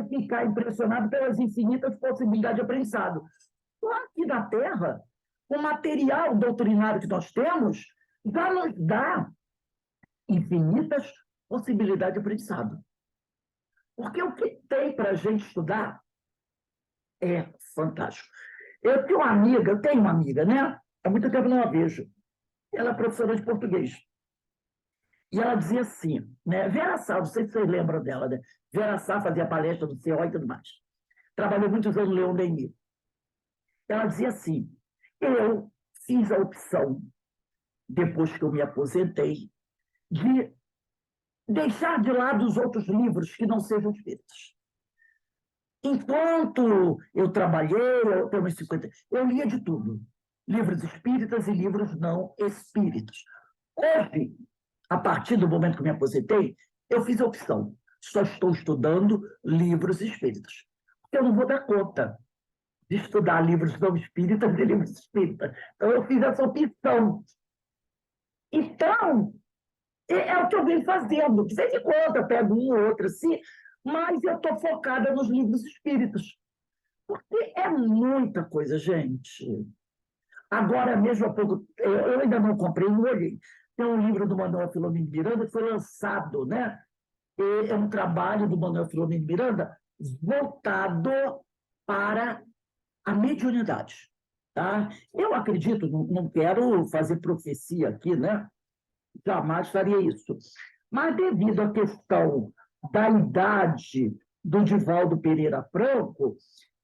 Ficar impressionado pelas infinitas possibilidades de aprendizado. Só aqui na Terra, o material doutrinário que nós temos já nos dá infinitas possibilidades de aprendizado. Porque o que tem para a gente estudar é fantástico. Eu tenho uma amiga, né? Há muito tempo não a vejo. Ela é professora de português. E ela dizia assim, né? Vera Sá, não sei se vocês lembram dela, né? Vera Sá fazia palestra do CEO e tudo mais. Trabalhou muitos anos no Leon Denis. Ela dizia assim, eu fiz a opção, depois que eu me aposentei, de deixar de lado os outros livros que não sejam espíritas. Enquanto eu trabalhei, eu tenho uns 50, eu lia de tudo. Livros espíritas e livros não espíritas. Hoje, a partir do momento que eu me aposentei, eu fiz a opção. Só estou estudando livros espíritas. Porque eu não vou dar conta de estudar livros não espíritas e livros espíritas. Então, eu fiz essa opção. Então, é o que eu venho fazendo. De vez em quando eu pego um ou outro assim, mas eu estou focada nos livros espíritas. Porque é muita coisa, gente. Agora mesmo, há pouco, eu ainda não comprei, não olhei. Tem um livro do Manuel Filomeno Miranda que foi lançado, né? É um trabalho do Manuel Filomeno Miranda voltado para a mediunidade. Tá? Eu acredito, não quero fazer profecia aqui, né? Jamais faria isso. Mas devido à questão da idade do Divaldo Pereira Franco,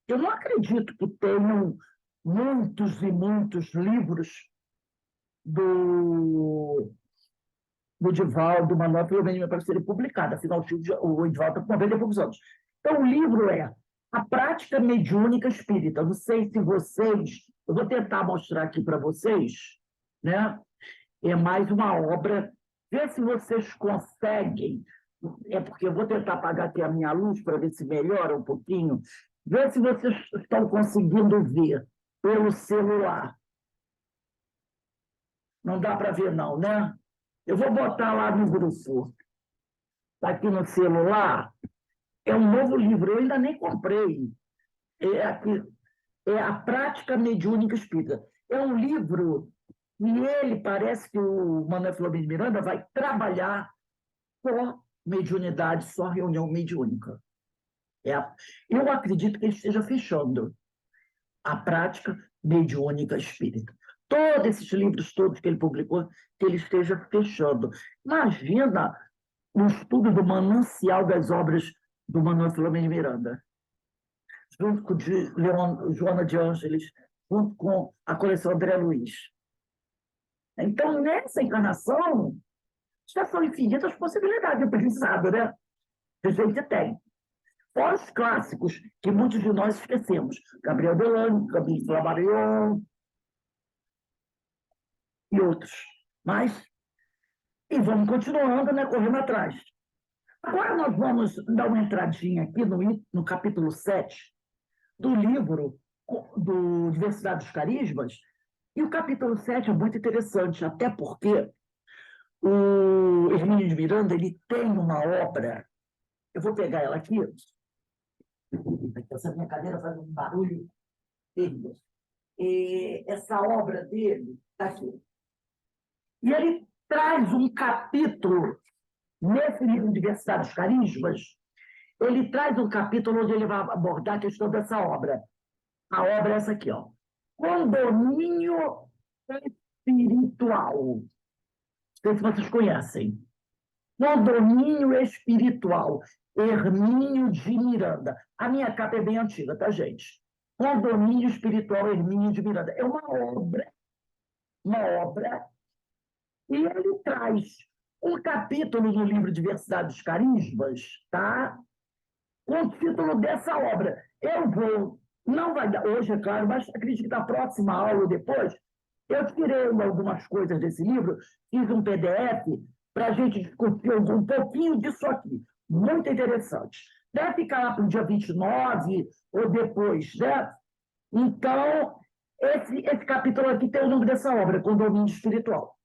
eu não acredito que tenham muitos e muitos livros do Divaldo Manuel Filomeno para serem publicados. Afinal, o Divaldo está com 90 e poucos anos. Então, o livro é A Prática Mediúnica Espírita. Não sei se vocês... Eu vou tentar mostrar aqui para vocês, né? É mais uma obra. Vê se vocês conseguem. É porque eu vou tentar apagar aqui a minha luz para ver se melhora um pouquinho. Vê se vocês estão conseguindo ver pelo celular. Não dá para ver, não, né? Eu vou botar lá no grupo. Está aqui no celular. É um novo livro, eu ainda nem comprei. É, aqui, é A Prática Mediúnica Espírita. É um livro e ele parece que o Manuel Filomeno Miranda vai trabalhar só mediunidade, só reunião mediúnica. Eu acredito que ele esteja fechando a prática mediúnica espírita. Todos esses livros todos que ele publicou, que ele esteja fechando. Imagina o estudo do manancial das obras do Manuel Filomeno Miranda, junto com Joana de Ângeles, junto com a coleção André Luiz. Então, nessa encarnação, já são infinitas possibilidades de aprendizado, né? Que a gente tem. Fora os clássicos, que muitos de nós esquecemos. Gabriel Delano, Camille Flammarion e outros. Mas, e vamos continuando, né? Correndo atrás. Agora nós vamos dar uma entradinha aqui no capítulo 7 do livro do Diversidade dos Carismas. E o capítulo 7 é muito interessante, até porque o Hermínio de Miranda ele tem uma obra, eu vou pegar ela aqui, essa minha cadeira faz um barulho terrível. E essa obra dele está aqui. E ele traz um capítulo, nesse livro Diversidade dos Carismas, ele traz um capítulo onde ele vai abordar a questão dessa obra. A obra é essa aqui, ó. Condomínio espiritual. Não sei se vocês conhecem. Condomínio espiritual. Hermínio de Miranda. A minha capa é bem antiga, tá, gente? Condomínio espiritual Hermínio de Miranda. É uma obra, e ele traz um capítulo no livro Diversidade dos Carismas, tá? Com o título dessa obra. Eu vou, não vai dar hoje, é claro, mas acredito que na próxima aula ou depois, eu tirei algumas coisas desse livro, fiz um PDF para a gente discutir um pouquinho disso aqui. Muito interessante. Deve ficar lá para o dia 29 ou depois, né? Então, esse capítulo aqui tem o nome dessa obra, Condomínio Espiritual.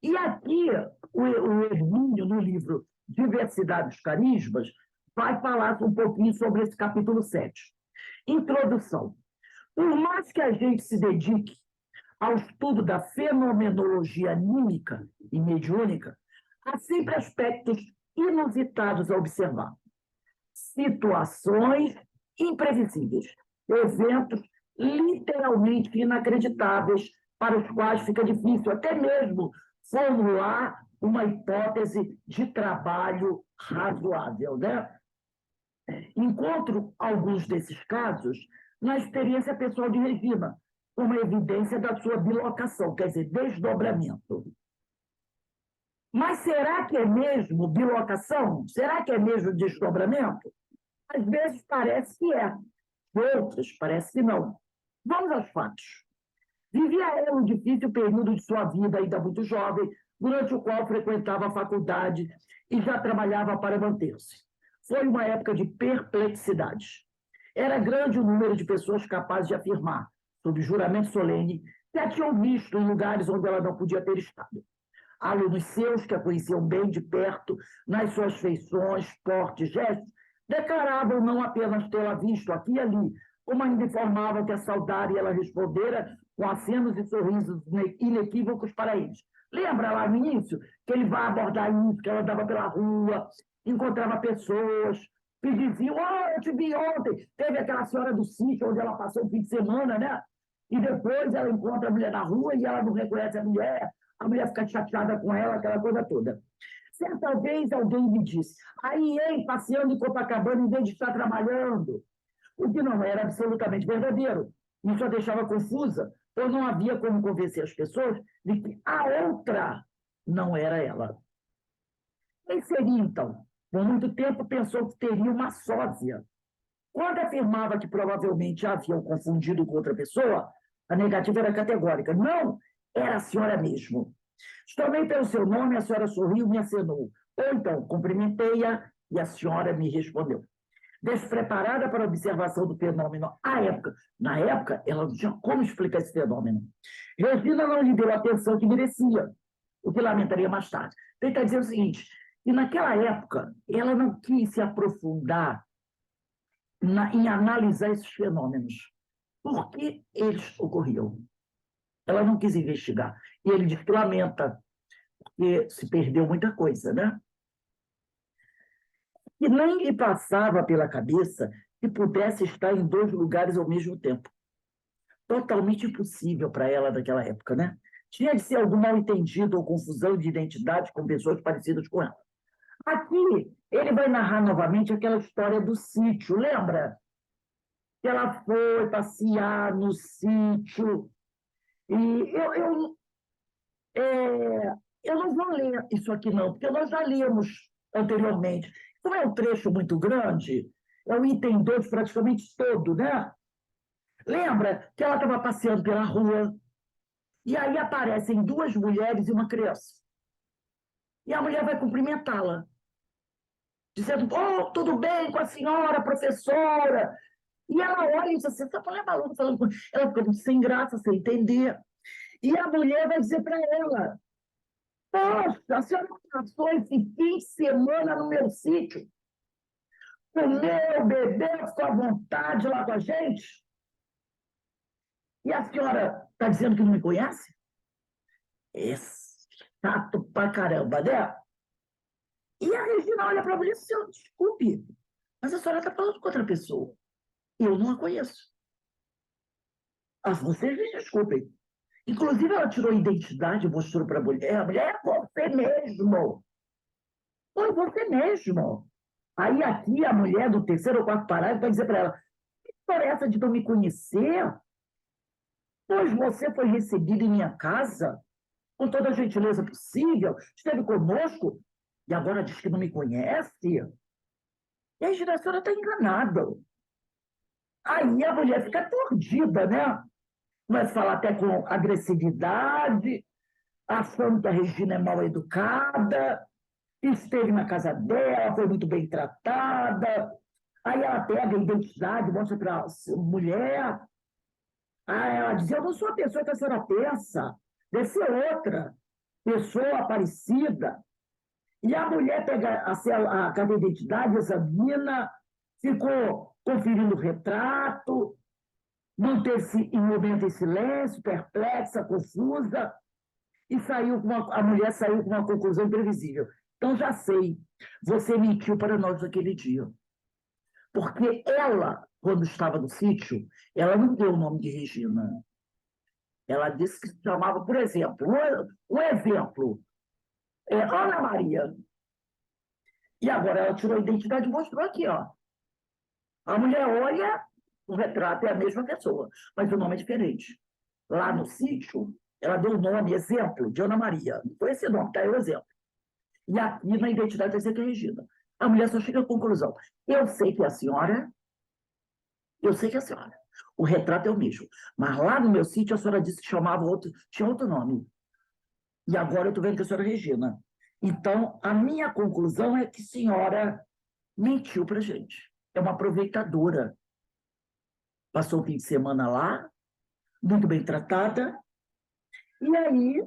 E aqui, o Hermínio, no livro Diversidade dos Carismas, vai falar um pouquinho sobre esse capítulo 7. Introdução. Por mais que a gente se dedique ao estudo da fenomenologia anímica e mediúnica, há sempre aspectos inusitados a observar. Situações imprevisíveis, eventos literalmente inacreditáveis, para os quais fica difícil até mesmo formular uma hipótese de trabalho razoável, né? Encontro alguns desses casos na experiência pessoal de Regina, como evidência da sua bilocação, quer dizer, desdobramento. Mas será que é mesmo bilocação? Será que é mesmo desdobramento? Às vezes parece que é, outras parece que não. Vamos aos fatos. Vivia ela um difícil período de sua vida, ainda muito jovem, durante o qual frequentava a faculdade e já trabalhava para manter-se. Foi uma época de perplexidades. Era grande o número de pessoas capazes de afirmar, sob juramento solene, que a tinham visto em lugares onde ela não podia ter estado. Alunos seus, que a conheciam bem de perto, nas suas feições, portes, gestos, declaravam não apenas tê-la visto aqui e ali, como ainda informavam que a saudara e ela respondera com acenos e sorrisos inequívocos para eles. Lembra lá no início que ele vai abordar isso, que ela andava pela rua, encontrava pessoas que diziam, eu te vi ontem. Teve aquela senhora do sítio onde ela passou o fim de semana, né? E depois ela encontra a mulher na rua e ela não reconhece a mulher fica chateada com ela, aquela coisa toda. Certa vez alguém me disse, aí, passeando em Copacabana em vez de estar trabalhando, o que não era absolutamente verdadeiro. Isso a deixava confusa, pois não havia como convencer as pessoas de que a outra não era ela. Quem seria, então? Por muito tempo pensou que teria uma sósia. Quando afirmava que provavelmente a haviam confundido com outra pessoa, a negativa era categórica. Não, era a senhora mesmo. Chamei pelo seu nome, a senhora sorriu e me acenou. Ou então, cumprimentei-a e a senhora me respondeu. Despreparada para a observação do fenômeno na época, ela não tinha como explicar esse fenômeno. Regina não lhe deu a atenção que merecia, o que lamentaria mais tarde. Tenta dizer o seguinte, que naquela época ela não quis se aprofundar em analisar esses fenômenos. Por que eles ocorriam? Ela não quis investigar. E ele diz que lamenta, porque se perdeu muita coisa, né? E nem lhe passava pela cabeça que pudesse estar em dois lugares ao mesmo tempo. Totalmente impossível para ela naquela época, né? Tinha de ser algum mal-entendido ou confusão de identidade com pessoas parecidas com ela. Aqui, ele vai narrar novamente aquela história do sítio, lembra? Que ela foi passear no sítio. E eu não vou ler isso aqui, não, porque nós já lemos anteriormente. Como é um trecho muito grande, é o item 2 praticamente todo, né? Lembra que ela estava passeando pela rua e aí aparecem duas mulheres e uma criança. E a mulher vai cumprimentá-la, dizendo, tudo bem com a senhora, professora? E ela olha e diz assim, essa mulher é maluca falando com ela, fica sem graça, sem entender. E a mulher vai dizer para ela, poxa, a senhora passou esse fim de semana no meu sítio, comeu, bebeu, ficou à vontade lá com a gente? E a senhora está dizendo que não me conhece? É chato pra caramba, né? E a Regina olha para a mulher e diz, desculpe, mas a senhora está falando com outra pessoa. Eu não a conheço. Vocês me desculpem. Inclusive, ela tirou a identidade e mostrou para a mulher, é você mesmo. Foi você mesmo. Aí aqui a mulher do terceiro ou quarto parágrafo vai dizer para ela, que história é essa de não me conhecer? Pois você foi recebida em minha casa, com toda a gentileza possível, esteve conosco, e agora diz que não me conhece? E a senhora está enganada. Aí a mulher fica aturdida, né? Vai falar até com agressividade, achando que a Regina é mal educada, esteve na casa dela, foi muito bem tratada. Aí ela pega a identidade, mostra para a mulher. Aí ela diz, eu não sou a pessoa que a senhora pensa, deve ser outra pessoa parecida. E a mulher pega a cada identidade, examina, ficou conferindo o retrato, manteve-se em momento em silêncio, perplexa, confusa, e a mulher saiu com uma conclusão imprevisível. Então, já sei, você mentiu para nós naquele dia. Porque ela, quando estava no sítio, ela não deu o nome de Regina. Ela disse que se chamava, por exemplo, um exemplo, Ana Maria. E agora ela tirou a identidade e mostrou aqui, ó. A mulher olha, o retrato é a mesma pessoa, mas o nome é diferente. Lá no sítio, ela deu o nome, exemplo, de Ana Maria. Não foi esse nome, tá? É o exemplo. E aqui na identidade vai ser que é Regina. A mulher só chega à conclusão. Eu sei que é a senhora, eu sei que é a senhora. O retrato é o mesmo. Mas lá no meu sítio, a senhora disse que chamava outro, tinha outro nome. E agora eu estou vendo que a senhora é Regina. Então, a minha conclusão é que a senhora mentiu para a gente. É uma aproveitadora. Passou o fim de semana lá, muito bem tratada, e aí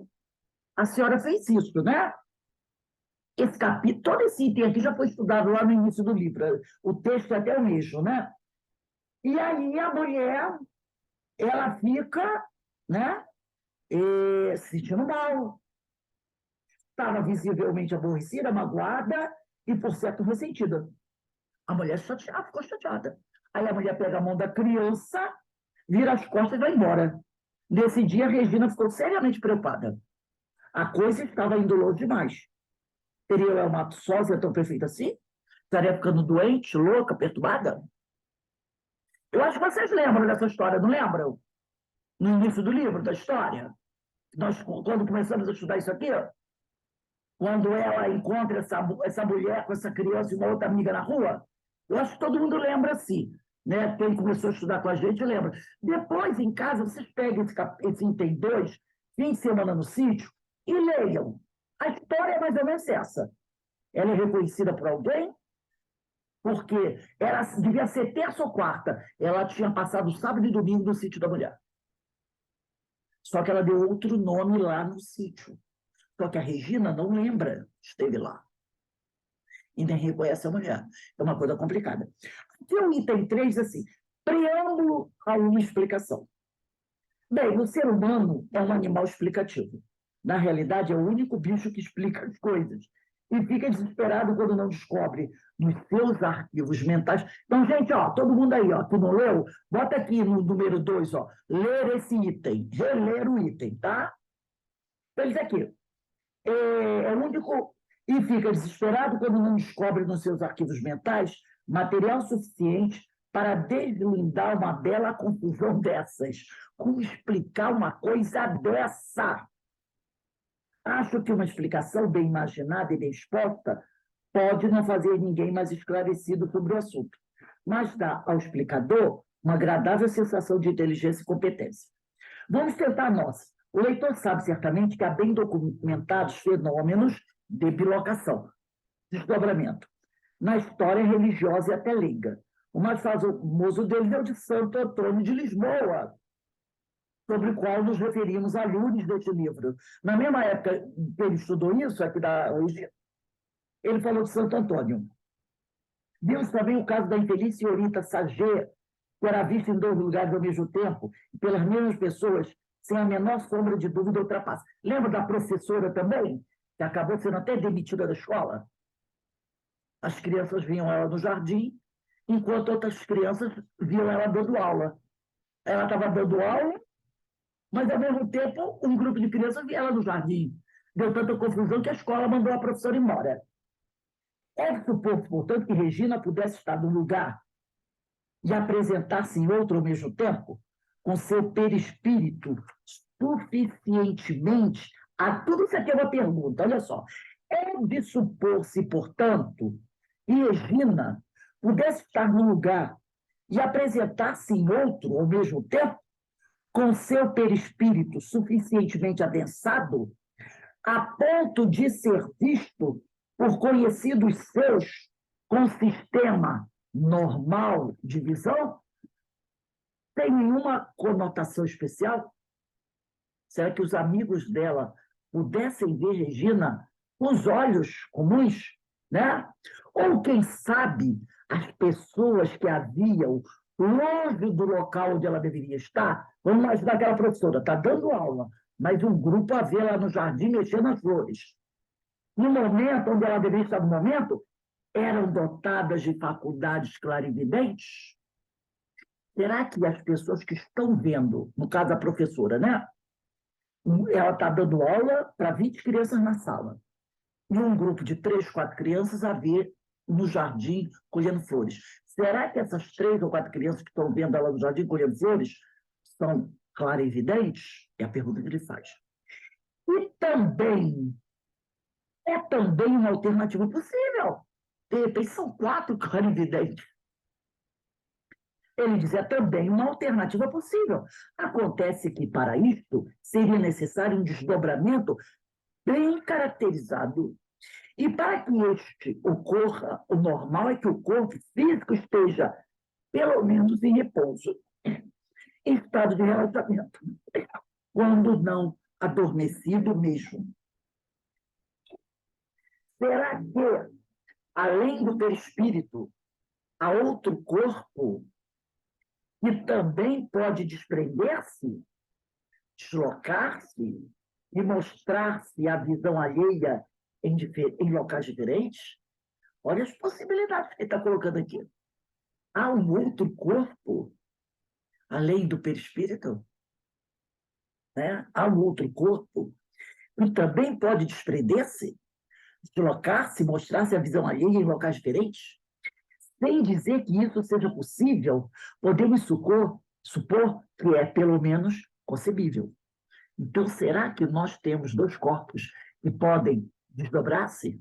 a senhora fez isso, né? Esse capítulo, todo esse item aqui já foi estudado lá no início do livro. O texto é até o mesmo, né? E aí a mulher, ela fica, né? Se sentindo mal, estava visivelmente aborrecida, magoada e, por certo, ressentida. A mulher chateada, ficou chateada. Aí a mulher pega a mão da criança, vira as costas e vai embora. Nesse dia, a Regina ficou seriamente preocupada. A coisa estava indo longe demais. Teria ela uma sósia tão perfeita assim? Estaria ficando doente, louca, perturbada? Eu acho que vocês lembram dessa história, não lembram? No início do livro, da história. Nós, quando começamos a estudar isso aqui, quando ela encontra essa mulher com essa criança e uma outra amiga na rua, eu acho que todo mundo lembra assim. Né? Quem começou a estudar com a gente lembra. Depois, em casa, vocês pegam esse item 2, fim de semana no sítio, e leiam. A história é mais ou menos essa. Ela é reconhecida por alguém, porque ela devia ser terça ou quarta. Ela tinha passado sábado e domingo no sítio da mulher. Só que ela deu outro nome lá no sítio. Só que a Regina não lembra, esteve lá. E nem reconhece a mulher. É uma coisa complicada. Aqui o item 3, assim, preâmbulo a uma explicação. Bem, o ser humano é um animal explicativo. Na realidade, é o único bicho que explica as coisas. E fica desesperado quando não descobre nos seus arquivos mentais. Então, gente, ó, todo mundo aí, ó, que não leu, bota aqui no número 2, ó, ler esse item, reler o item, tá? Então, isso aqui. É o único. E fica desesperado quando não descobre nos seus arquivos mentais material suficiente para deslindar uma bela confusão dessas. Como explicar uma coisa dessa? Acho que uma explicação bem imaginada e bem exposta pode não fazer ninguém mais esclarecido sobre o assunto, mas dá ao explicador uma agradável sensação de inteligência e competência. Vamos tentar a nossa. O leitor sabe certamente que há bem documentados fenômenos de bilocação, desdobramento, na história religiosa e até leiga. O mais famoso deles é o de Santo Antônio de Lisboa, sobre o qual nos referimos a Lourdes deste livro. Na mesma época que ele estudou isso, aqui da hoje, ele falou de Santo Antônio. Vimos também o caso da infeliz senhorita Sagê, que era vista em 2 lugares ao mesmo tempo, e pelas mesmas pessoas, sem a menor sombra de dúvida ou trapaça. Lembra da professora também, que acabou sendo até demitida da escola? As crianças viam ela no jardim, enquanto outras crianças viam ela dando aula. Ela estava dando aula, mas, ao mesmo tempo, um grupo de crianças via ela no jardim. Deu tanta confusão que a escola mandou a professora embora. É supor, portanto, que Regina pudesse estar num lugar e apresentar-se em outro ao mesmo tempo, com seu perispírito suficientemente. Tudo isso aqui é uma pergunta, olha só. É de supor-se, portanto, que Regina pudesse estar num lugar e apresentar-se em outro ao mesmo tempo, com seu perispírito suficientemente adensado, a ponto de ser visto por conhecidos seus com sistema normal de visão, tem nenhuma conotação especial? Será que os amigos dela pudessem ver Regina com os olhos comuns, né? Ou, quem sabe, as pessoas que a viam longe do local onde ela deveria estar, vamos imaginar aquela professora, está dando aula, mas um grupo a vê lá no jardim mexendo nas flores. No momento onde ela deveria estar no momento, eram dotadas de faculdades clarividentes? Será que as pessoas que estão vendo, no caso a professora, né? Ela está dando aula para 20 crianças na sala. e um grupo de 3, 4 crianças a ver no jardim colhendo flores. Será que essas 3 ou 4 crianças que estão vendo ela no jardim colhendo flores são clarividentes? É a pergunta que ele faz. E também, é também uma alternativa possível. De repente, são 4 clarividentes. Ele diz, é também uma alternativa possível. Acontece que, para isto, seria necessário um desdobramento bem caracterizado. E para que este ocorra, o normal é que o corpo físico esteja, pelo menos, em repouso, em estado de relaxamento, quando não adormecido mesmo. Será que, além do perispírito, há outro corpo que também pode desprender-se, deslocar-se e mostrar-se à visão alheia em locais diferentes? Olha as possibilidades que ele está colocando aqui. Há um outro corpo, além do perispírito? Né? Há um outro corpo que também pode desprender-se, deslocar-se, mostrar-se à visão alheia em locais diferentes? Sem dizer que isso seja possível, podemos supor que é, pelo menos, concebível. Então, será que nós temos 2 corpos que podem desdobrar-se,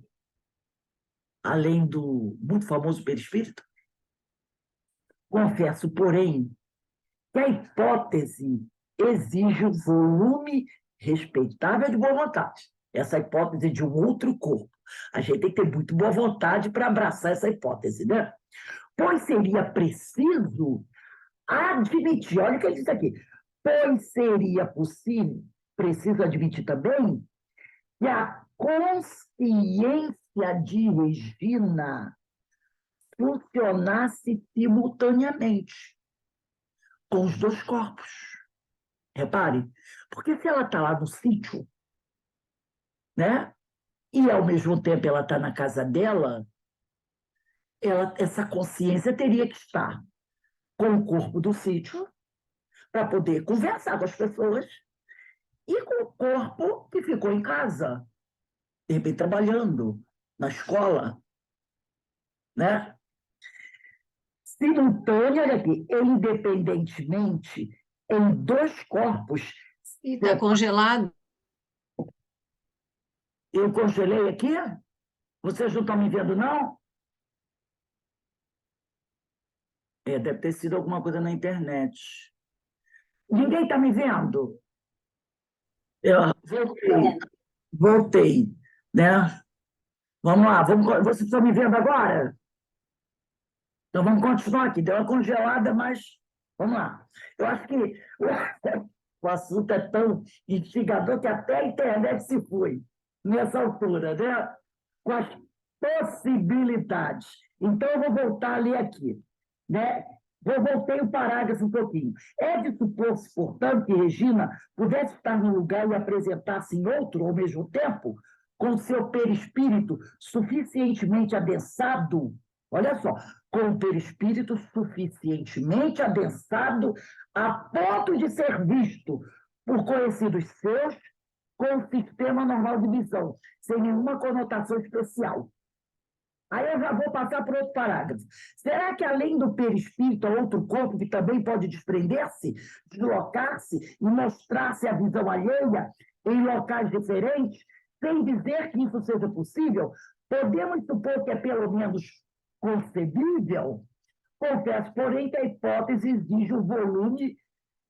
além do muito famoso perispírito? Confesso, porém, que a hipótese exige um volume respeitável de boa vontade. Essa hipótese de um outro corpo. A gente tem que ter muito boa vontade para abraçar essa hipótese, né? Pois seria preciso admitir, olha o que ele diz aqui, pois seria preciso admitir também que a consciência de Regina funcionasse simultaneamente com os 2 corpos. Repare, porque se ela está lá no sítio, né? E ao mesmo tempo ela está na casa dela, essa consciência teria que estar com o corpo do sítio para poder conversar com as pessoas e com o corpo que ficou em casa, de repente trabalhando na escola, né? Simultânea, olha aqui, independentemente, em 2 corpos. E está congelado. Eu congelei aqui? Vocês não estão me vendo, não? Deve ter sido alguma coisa na internet. Ninguém está me vendo? Eu voltei, né? Vamos lá, vocês estão me vendo agora? Então vamos continuar aqui. Deu uma congelada, mas vamos lá. Eu acho que o assunto é tão instigador que até a internet se foi nessa altura, né? Com as possibilidades. Então, eu vou voltar ali aqui, né? Voltei o parágrafo um pouquinho. É de supor-se, portanto, que Regina pudesse estar num lugar e apresentar-se em outro ao mesmo tempo, com seu perispírito suficientemente adensado, olha só, com o perispírito suficientemente adensado a ponto de ser visto por conhecidos seus com o sistema normal de visão, sem nenhuma conotação especial. Aí eu já vou passar para outro parágrafo. Será que, além do perispírito, há outro corpo que também pode desprender-se, deslocar-se e mostrar-se à visão alheia em locais diferentes, sem dizer que isso seja possível? Podemos supor que é pelo menos concebível? Confesso, porém, que a hipótese exige um volume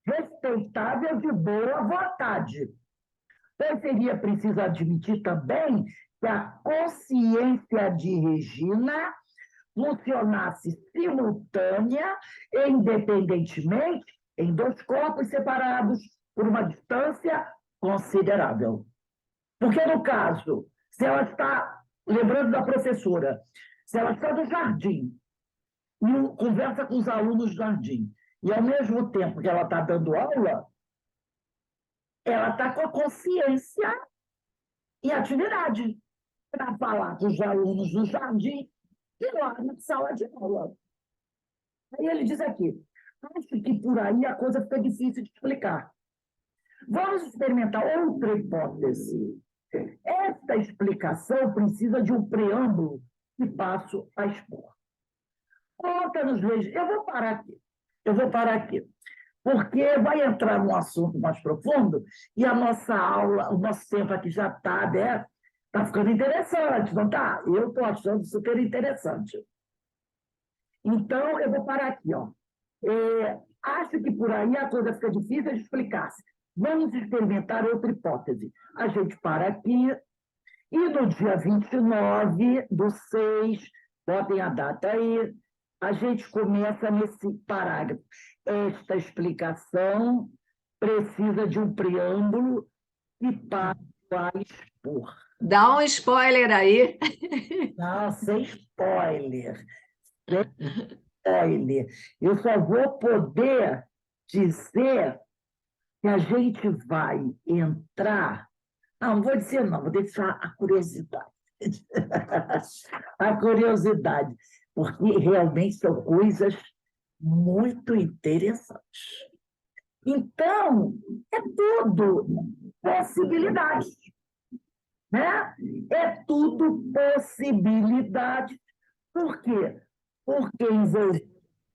respeitável de boa vontade. Então, seria preciso admitir também que a consciência de Regina funcionasse simultânea e independentemente em 2 corpos separados por uma distância considerável. Porque, no caso, se ela está, lembrando da professora, se ela está no jardim e conversa com os alunos do jardim, e ao mesmo tempo que ela está dando aula, ela está com a consciência em atividade para falar com os alunos do jardim e lá na sala de aula. Aí ele diz aqui, acho que por aí a coisa fica difícil de explicar. Vamos experimentar outra hipótese. Esta explicação precisa de um preâmbulo que passo a expor. Conta-nos, veja, eu vou parar aqui, porque vai entrar num assunto mais profundo e a nossa aula, o nosso tempo aqui já está, né? Está ficando interessante, não está? Eu estou achando super interessante. Então, eu vou parar aqui, ó. Acho que por aí a coisa fica difícil de explicar. Vamos experimentar outra hipótese. A gente para aqui e no dia 29/6, botem a data aí, a gente começa nesse parágrafo. Esta explicação precisa de um preâmbulo que passo a expor. Dá um spoiler aí. Não, sem spoiler. Sem spoiler. Eu só vou poder dizer que a gente vai entrar. Não vou dizer não, vou deixar a curiosidade. A curiosidade, porque realmente são coisas muito interessantes. Então, é tudo possibilidade, né? É tudo possibilidade. Por quê? Porque envolvido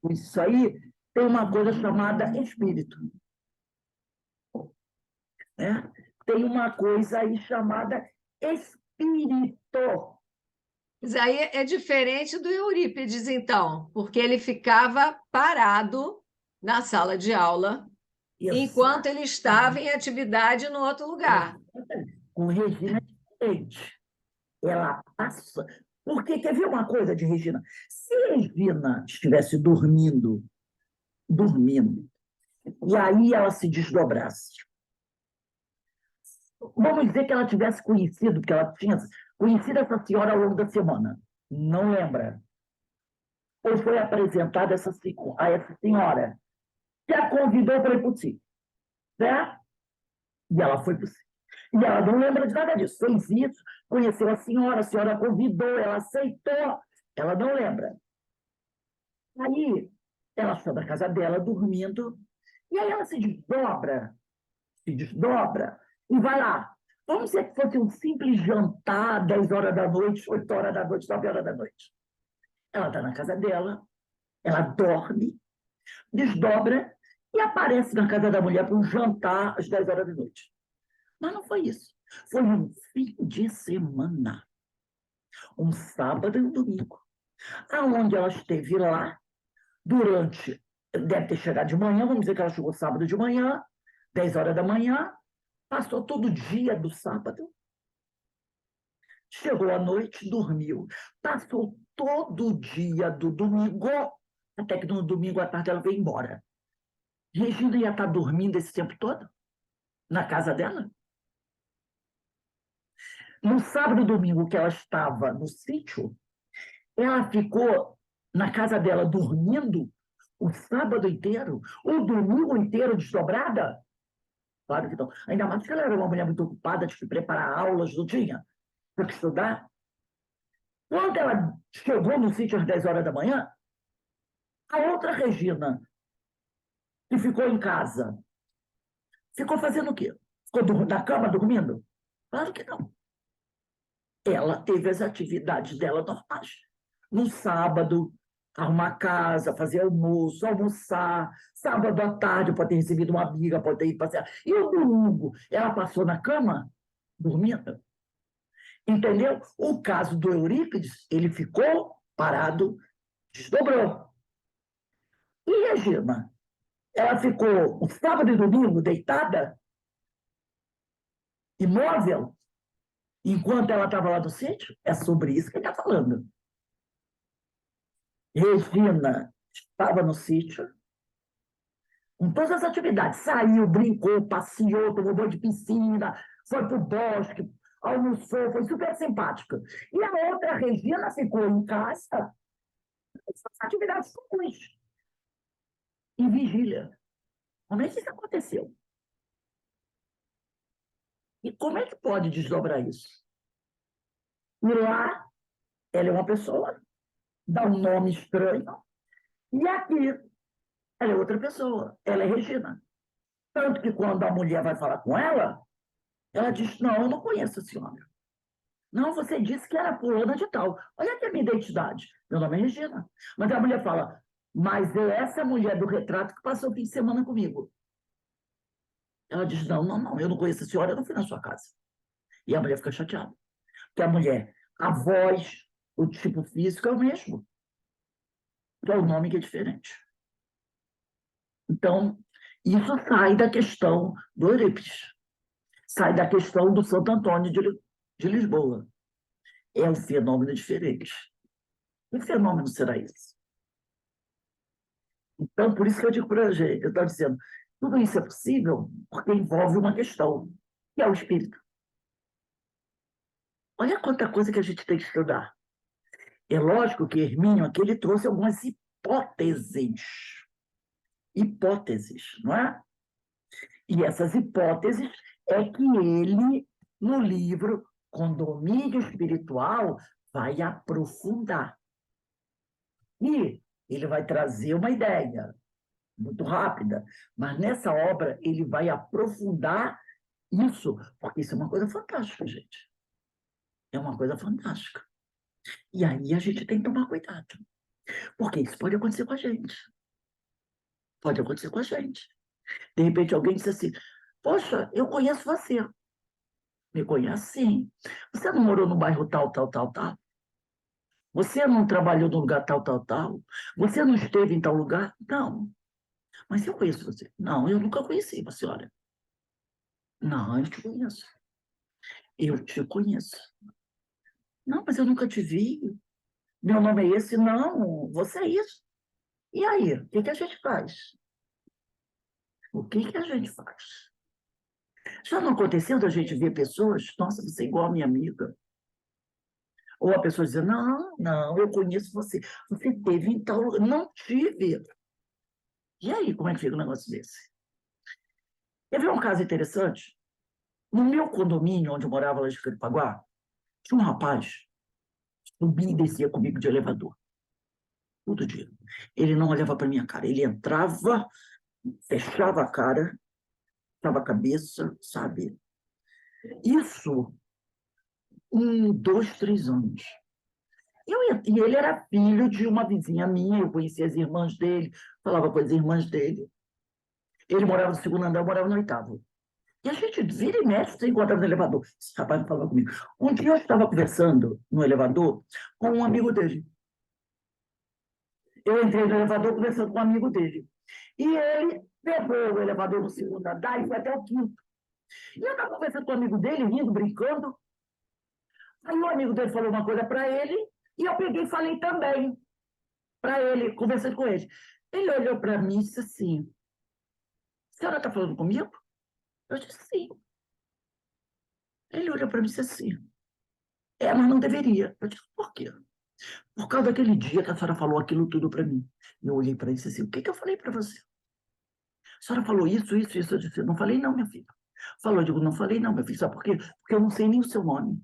isso aí tem uma coisa chamada espírito, né? Tem uma coisa aí chamada espírito. Isso aí é diferente do Eurípides, então, porque ele ficava parado na sala de aula enquanto ele estava em atividade no outro lugar. Com Regina diferente. Ela passa. Porque quer ver uma coisa de Regina? Se Regina estivesse dormindo, e aí ela se desdobrasse, vamos dizer que ela tivesse conhecido, que ela tinha conhecido essa senhora ao longo da semana, não lembra? Ou foi apresentada a essa senhora, que a convidou para ir para o sítio, certo? E ela foi para o sítio. E ela não lembra de nada disso. Fez isso, conheceu a senhora convidou, ela aceitou, ela não lembra. Aí, ela está na casa dela, dormindo, e aí ela se desdobra, e vai lá. Vamos dizer que fosse um simples jantar, 10 horas da noite, 8 horas da noite, 9 horas da noite. Ela está na casa dela, ela dorme, desdobra e aparece na casa da mulher para um jantar às 10 horas da noite. Mas não foi isso. Foi um fim de semana, um sábado e um domingo, aonde ela esteve lá durante, deve ter chegado de manhã, vamos dizer que ela chegou sábado de manhã, 10 horas da manhã, passou todo o dia do sábado, chegou à noite, dormiu, passou todo o dia do domingo, até que no domingo à tarde ela veio embora. Regina ia estar dormindo esse tempo todo? Na casa dela? No sábado e domingo que ela estava no sítio, ela ficou na casa dela dormindo o sábado inteiro, o domingo inteiro desdobrada? Claro que não. Ainda mais que ela era uma mulher muito ocupada, de preparar aulas, não tinha para estudar. Quando ela chegou no sítio às 10 horas da manhã, a outra Regina, que ficou em casa, ficou fazendo o quê? Ficou na cama dormindo? Claro que não. Ela teve as atividades dela normais. No sábado, arrumar a casa, fazer almoço, almoçar. Sábado à tarde pode ter recebido uma amiga, pode ter ido passear. E o domingo, ela passou na cama, dormindo. Entendeu? O caso do Eurípides, ele ficou parado, desdobrou. E Regina? Ela ficou o sábado e domingo deitada, imóvel, enquanto ela estava lá no sítio? É sobre isso que ele está falando. Regina estava no sítio, com todas as atividades. Saiu, brincou, passeou, tomou banho de piscina, foi para o bosque, almoçou, foi super simpática. E a outra Regina ficou em casa, essas atividades comuns, em vigília. Como é que isso aconteceu? E como é que pode desdobrar isso? E lá, ela é uma pessoa, dá um nome estranho, e aqui, ela é outra pessoa, ela é Regina. Tanto que quando a mulher vai falar com ela Ela disse, não, eu não conheço a senhora. Não, você disse que era fulana de tal. Olha aqui a minha identidade. Meu nome é Regina. Mas a mulher fala, mas é essa mulher do retrato que passou o fim de semana comigo. Ela diz, não, não, não, eu não conheço a senhora, eu não fui na sua casa. E a mulher fica chateada. Porque a mulher, a voz, o tipo físico é o mesmo. Então, é o nome que é diferente. Então, isso sai da questão do Eurípides. Sai da questão do Santo Antônio de Lisboa. É um fenômeno diferente. Que fenômeno será esse? Então, por isso que eu digo para a gente, eu estou dizendo, tudo isso é possível porque envolve uma questão, que é o espírito. Olha quanta coisa que a gente tem que estudar. É lógico que Hermínio aqui ele trouxe algumas hipóteses. Hipóteses, não é? E essas hipóteses é que ele, no livro Condomínio Espiritual, vai aprofundar. E ele vai trazer uma ideia muito rápida, mas nessa obra ele vai aprofundar isso, porque isso é uma coisa fantástica, gente. É uma coisa fantástica. E aí a gente tem que tomar cuidado, porque isso pode acontecer com a gente. Pode acontecer com a gente. De repente alguém diz assim, poxa, eu conheço você. Me conhece sim. Você não morou no bairro tal, tal, tal, tal? Você não trabalhou no lugar tal, tal, tal? Você não esteve em tal lugar? Não. Mas eu conheço você. Não, eu nunca conheci a senhora. Não, eu te conheço. Eu te conheço. Não, mas eu nunca te vi. Meu nome é esse. Não, você é isso. E aí, o que que a gente faz? O que que a gente faz? Já não aconteceu da gente ver pessoas, nossa, você é igual a minha amiga. Ou a pessoa dizer, não, não, eu conheço você. Você teve em tal lugar. Não tive. E aí, como é que fica um negócio desse? Eu vi um caso interessante. No meu condomínio, onde eu morava lá de Caripaguá, tinha um rapaz que subia e descia comigo de elevador. Todo dia. Ele não olhava para minha cara. Ele entrava, fechava a cara, fechava a cabeça, sabe? Isso em 2, 3 anos. E ele era filho de uma vizinha minha, eu conhecia as irmãs dele, falava com as irmãs dele. Ele morava no segundo andar, eu morava no oitavo. E a gente vira e mexe, se encontrava no elevador. Esse rapaz falava comigo. Um dia eu estava conversando no elevador com um amigo dele. Eu entrei no elevador conversando com um amigo dele. E ele pegou o elevador no segundo andar e foi até o quinto. E eu estava conversando com o amigo dele, rindo, brincando. Aí o amigo dele falou uma coisa para ele e eu peguei e falei também para ele, conversando com ele. Ele olhou para mim e disse assim, a senhora está falando comigo? Eu disse, sim. Ele olhou para mim e disse assim, mas não deveria. Eu disse, por quê? Por causa daquele dia que a senhora falou aquilo tudo para mim. Eu olhei para ele e disse assim, o que que eu falei para você? A senhora falou isso, isso, isso. Eu disse, não falei não, minha filha. Falou, eu digo, não falei não, meu filho. Sabe por quê? Porque eu não sei nem o seu nome.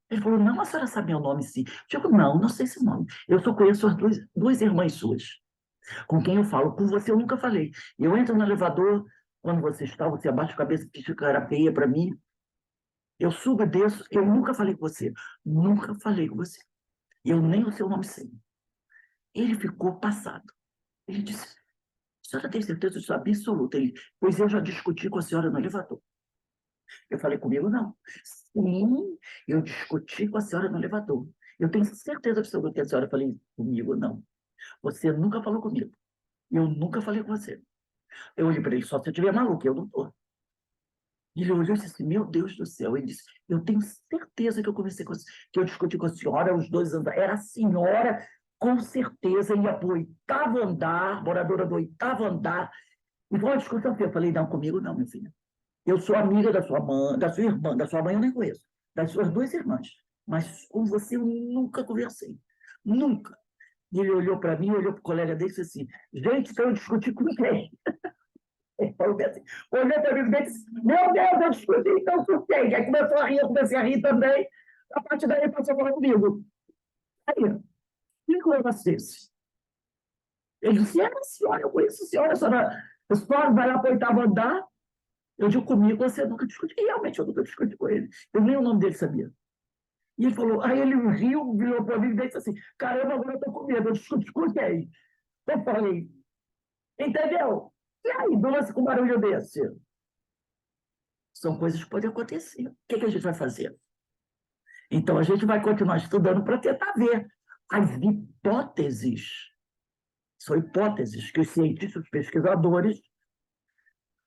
Ele falou, não, a senhora sabe meu nome, sim. Eu digo, não, não sei seu nome. Eu só conheço as duas irmãs suas, com quem eu falo. Com você eu nunca falei. Eu entro no elevador, quando você está, você abaixa a cabeça, fica cara feia para mim. Eu subo e desço, eu nunca falei com você. Nunca falei com você. Eu nem o seu nome sei. Ele ficou passado. Ele disse, a senhora tem certeza disso absoluta? Ele, pois eu já discuti com a senhora no elevador. Eu falei, comigo não. Sim, eu discuti com a senhora no elevador. Eu tenho certeza absoluta que a senhora falou comigo, não. Você nunca falou comigo. Eu nunca falei com você. Eu olhei para ele, só se eu estiver maluco, eu não estou. Ele olhou e disse assim, meu Deus do céu. Ele disse, eu tenho certeza que eu conversei com que eu discuti com a senhora os 2 anos. Era a senhora, com certeza, ia para o 8º andar, moradora do 8º andar. E foi uma discussão feia. Eu falei, não, comigo não, minha filha. Eu sou amiga da sua mãe, da sua irmã, da sua mãe eu nem conheço, das suas 2 irmãs. Mas com você eu nunca conversei. Nunca. E ele olhou para mim, olhou para o colega dele e disse assim, gente, então eu discuti com quem? Ele falou assim, olhou para mim e disse, meu Deus, eu discuti então com quem? Aí começou a rir, eu comecei a rir também. A partir daí ele passou a falar comigo. Aí, que negócio desse? Ele disse, a senhora, eu conheço a senhora vai lá para o 8º andar. Eu digo comigo, você nunca discutiu. E realmente eu nunca discuti com ele. Eu nem o nome dele sabia. E ele falou, aí ele riu, virou para mim e disse assim, caramba, agora eu estou com medo, eu discuti com quem? Eu falei, entendeu? E aí, doce com barulho desse? São coisas que podem acontecer. O que a gente vai fazer? Então, a gente vai continuar estudando para tentar ver as hipóteses. São hipóteses que os cientistas, os pesquisadores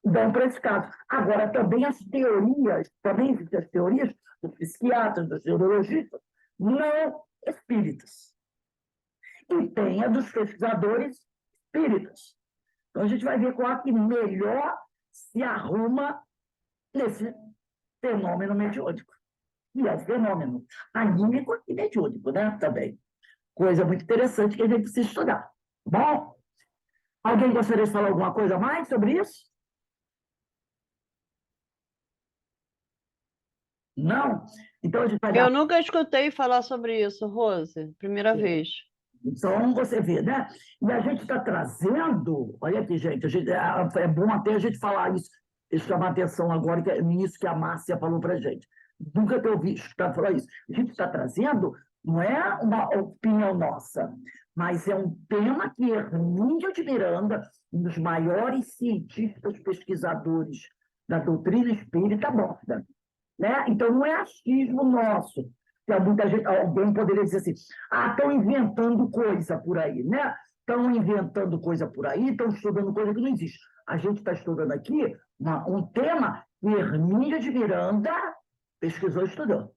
dão para esse caso. Agora, também as teorias, também existem as teorias dos psiquiatras, dos neurologistas, não espíritas. E tem a dos pesquisadores espíritas. Então, a gente vai ver qual é que melhor se arruma nesse fenômeno mediúnico. E é um fenômeno anímico e mediúnico, né? Também. Coisa muito interessante que a gente precisa estudar. Bom, alguém gostaria de falar alguma coisa mais sobre isso? Não? Então a gente vai dar... Eu nunca escutei falar sobre isso, Rose. Primeira vez. Então, você vê, né? E a gente está trazendo... Olha aqui, gente, é bom até a gente falar isso, chamar atenção agora nisso que a Márcia falou para a gente. Nunca ter ouvido escutado falar isso. A gente está trazendo, não é uma opinião nossa, mas é um tema que Hermínio de Miranda, um dos maiores cientistas pesquisadores da doutrina espírita, aborda. Né? Então, não é achismo nosso. Muita gente, alguém poderia dizer assim, estão inventando coisa por aí, né? Estão inventando coisa por aí, estão estudando coisa que não existe. A gente está estudando aqui um tema que Hermínio de Miranda pesquisou e estudou.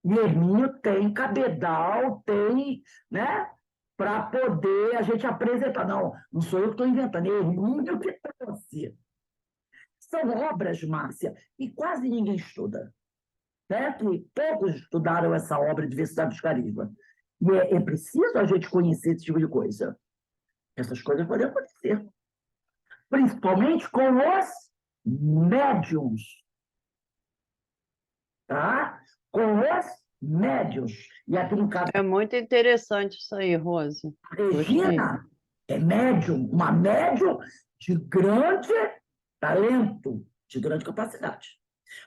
E Hermínio tem cabedal, tem, né? Para poder a gente apresentar. Não sou eu que estou inventando, é Hermínio que trouxe. São obras, Márcia, e quase ninguém estuda. Né? Que poucos estudaram essa obra de Diversidade dos Carismas. E é preciso a gente conhecer esse tipo de coisa. Essas coisas podem acontecer. Principalmente com os médiums. Tá? Com os médiums. E aqui no caso... É muito interessante isso aí, Rose. Regina é médium, uma médium de grande talento, de grande capacidade.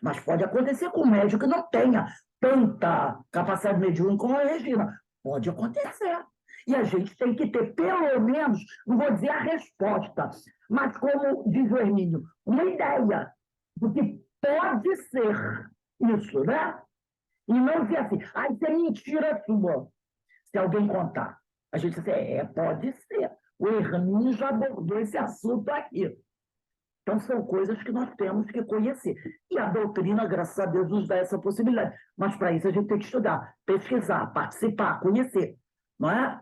Mas pode acontecer com um médium que não tenha tanta capacidade mediúnica como a Regina. Pode acontecer. E a gente tem que ter, pelo menos, não vou dizer a resposta, mas como diz o Hermínio, uma ideia do que pode ser isso, né? E não dizer assim, isso é mentira sua, se alguém contar. A gente diz assim, pode ser. O Hermínio já abordou esse assunto aqui. Então, são coisas que nós temos que conhecer. E a doutrina, graças a Deus, nos dá essa possibilidade. Mas, para isso, a gente tem que estudar, pesquisar, participar, conhecer. Não é?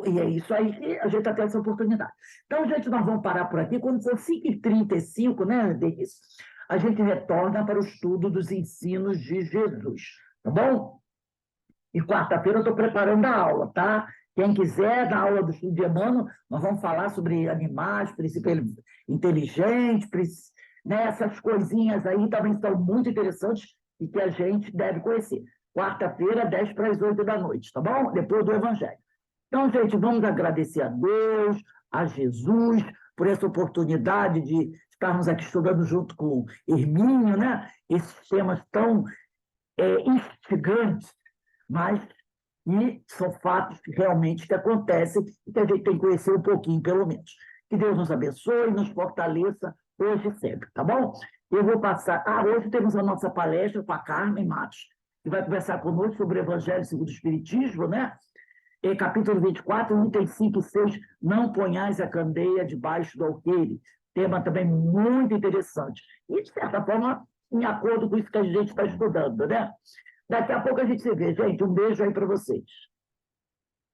E é isso aí que a gente está tendo essa oportunidade. Então, gente, nós vamos parar por aqui. Quando for 5h35, né, Denise? A gente retorna para o estudo dos ensinos de Jesus. Tá bom? E quarta-feira eu estou preparando a aula, tá? Quem quiser, na aula do estudo de Emmanuel, nós vamos falar sobre animais, princípio inteligente, né? Essas coisinhas aí também são muito interessantes e que a gente deve conhecer. Quarta-feira, 7:50 da noite, tá bom? Depois do Evangelho. Então, gente, vamos agradecer a Deus, a Jesus, por essa oportunidade de estarmos aqui estudando junto com Hermínio, né? Esses temas tão instigantes, mas e são fatos que realmente que acontecem e que a gente tem que conhecer um pouquinho, pelo menos. Que Deus nos abençoe e nos fortaleça hoje e sempre, tá bom? Eu vou passar... hoje temos a nossa palestra com a Carmen Matos, que vai conversar conosco sobre o Evangelho segundo o Espiritismo, né? Capítulo 24, itens 5 e 6, não ponhais a candeia debaixo do alqueire. Tema também muito interessante. E, de certa forma, em acordo com isso que a gente está estudando, né? Daqui a pouco a gente se vê, gente. Um beijo aí para vocês.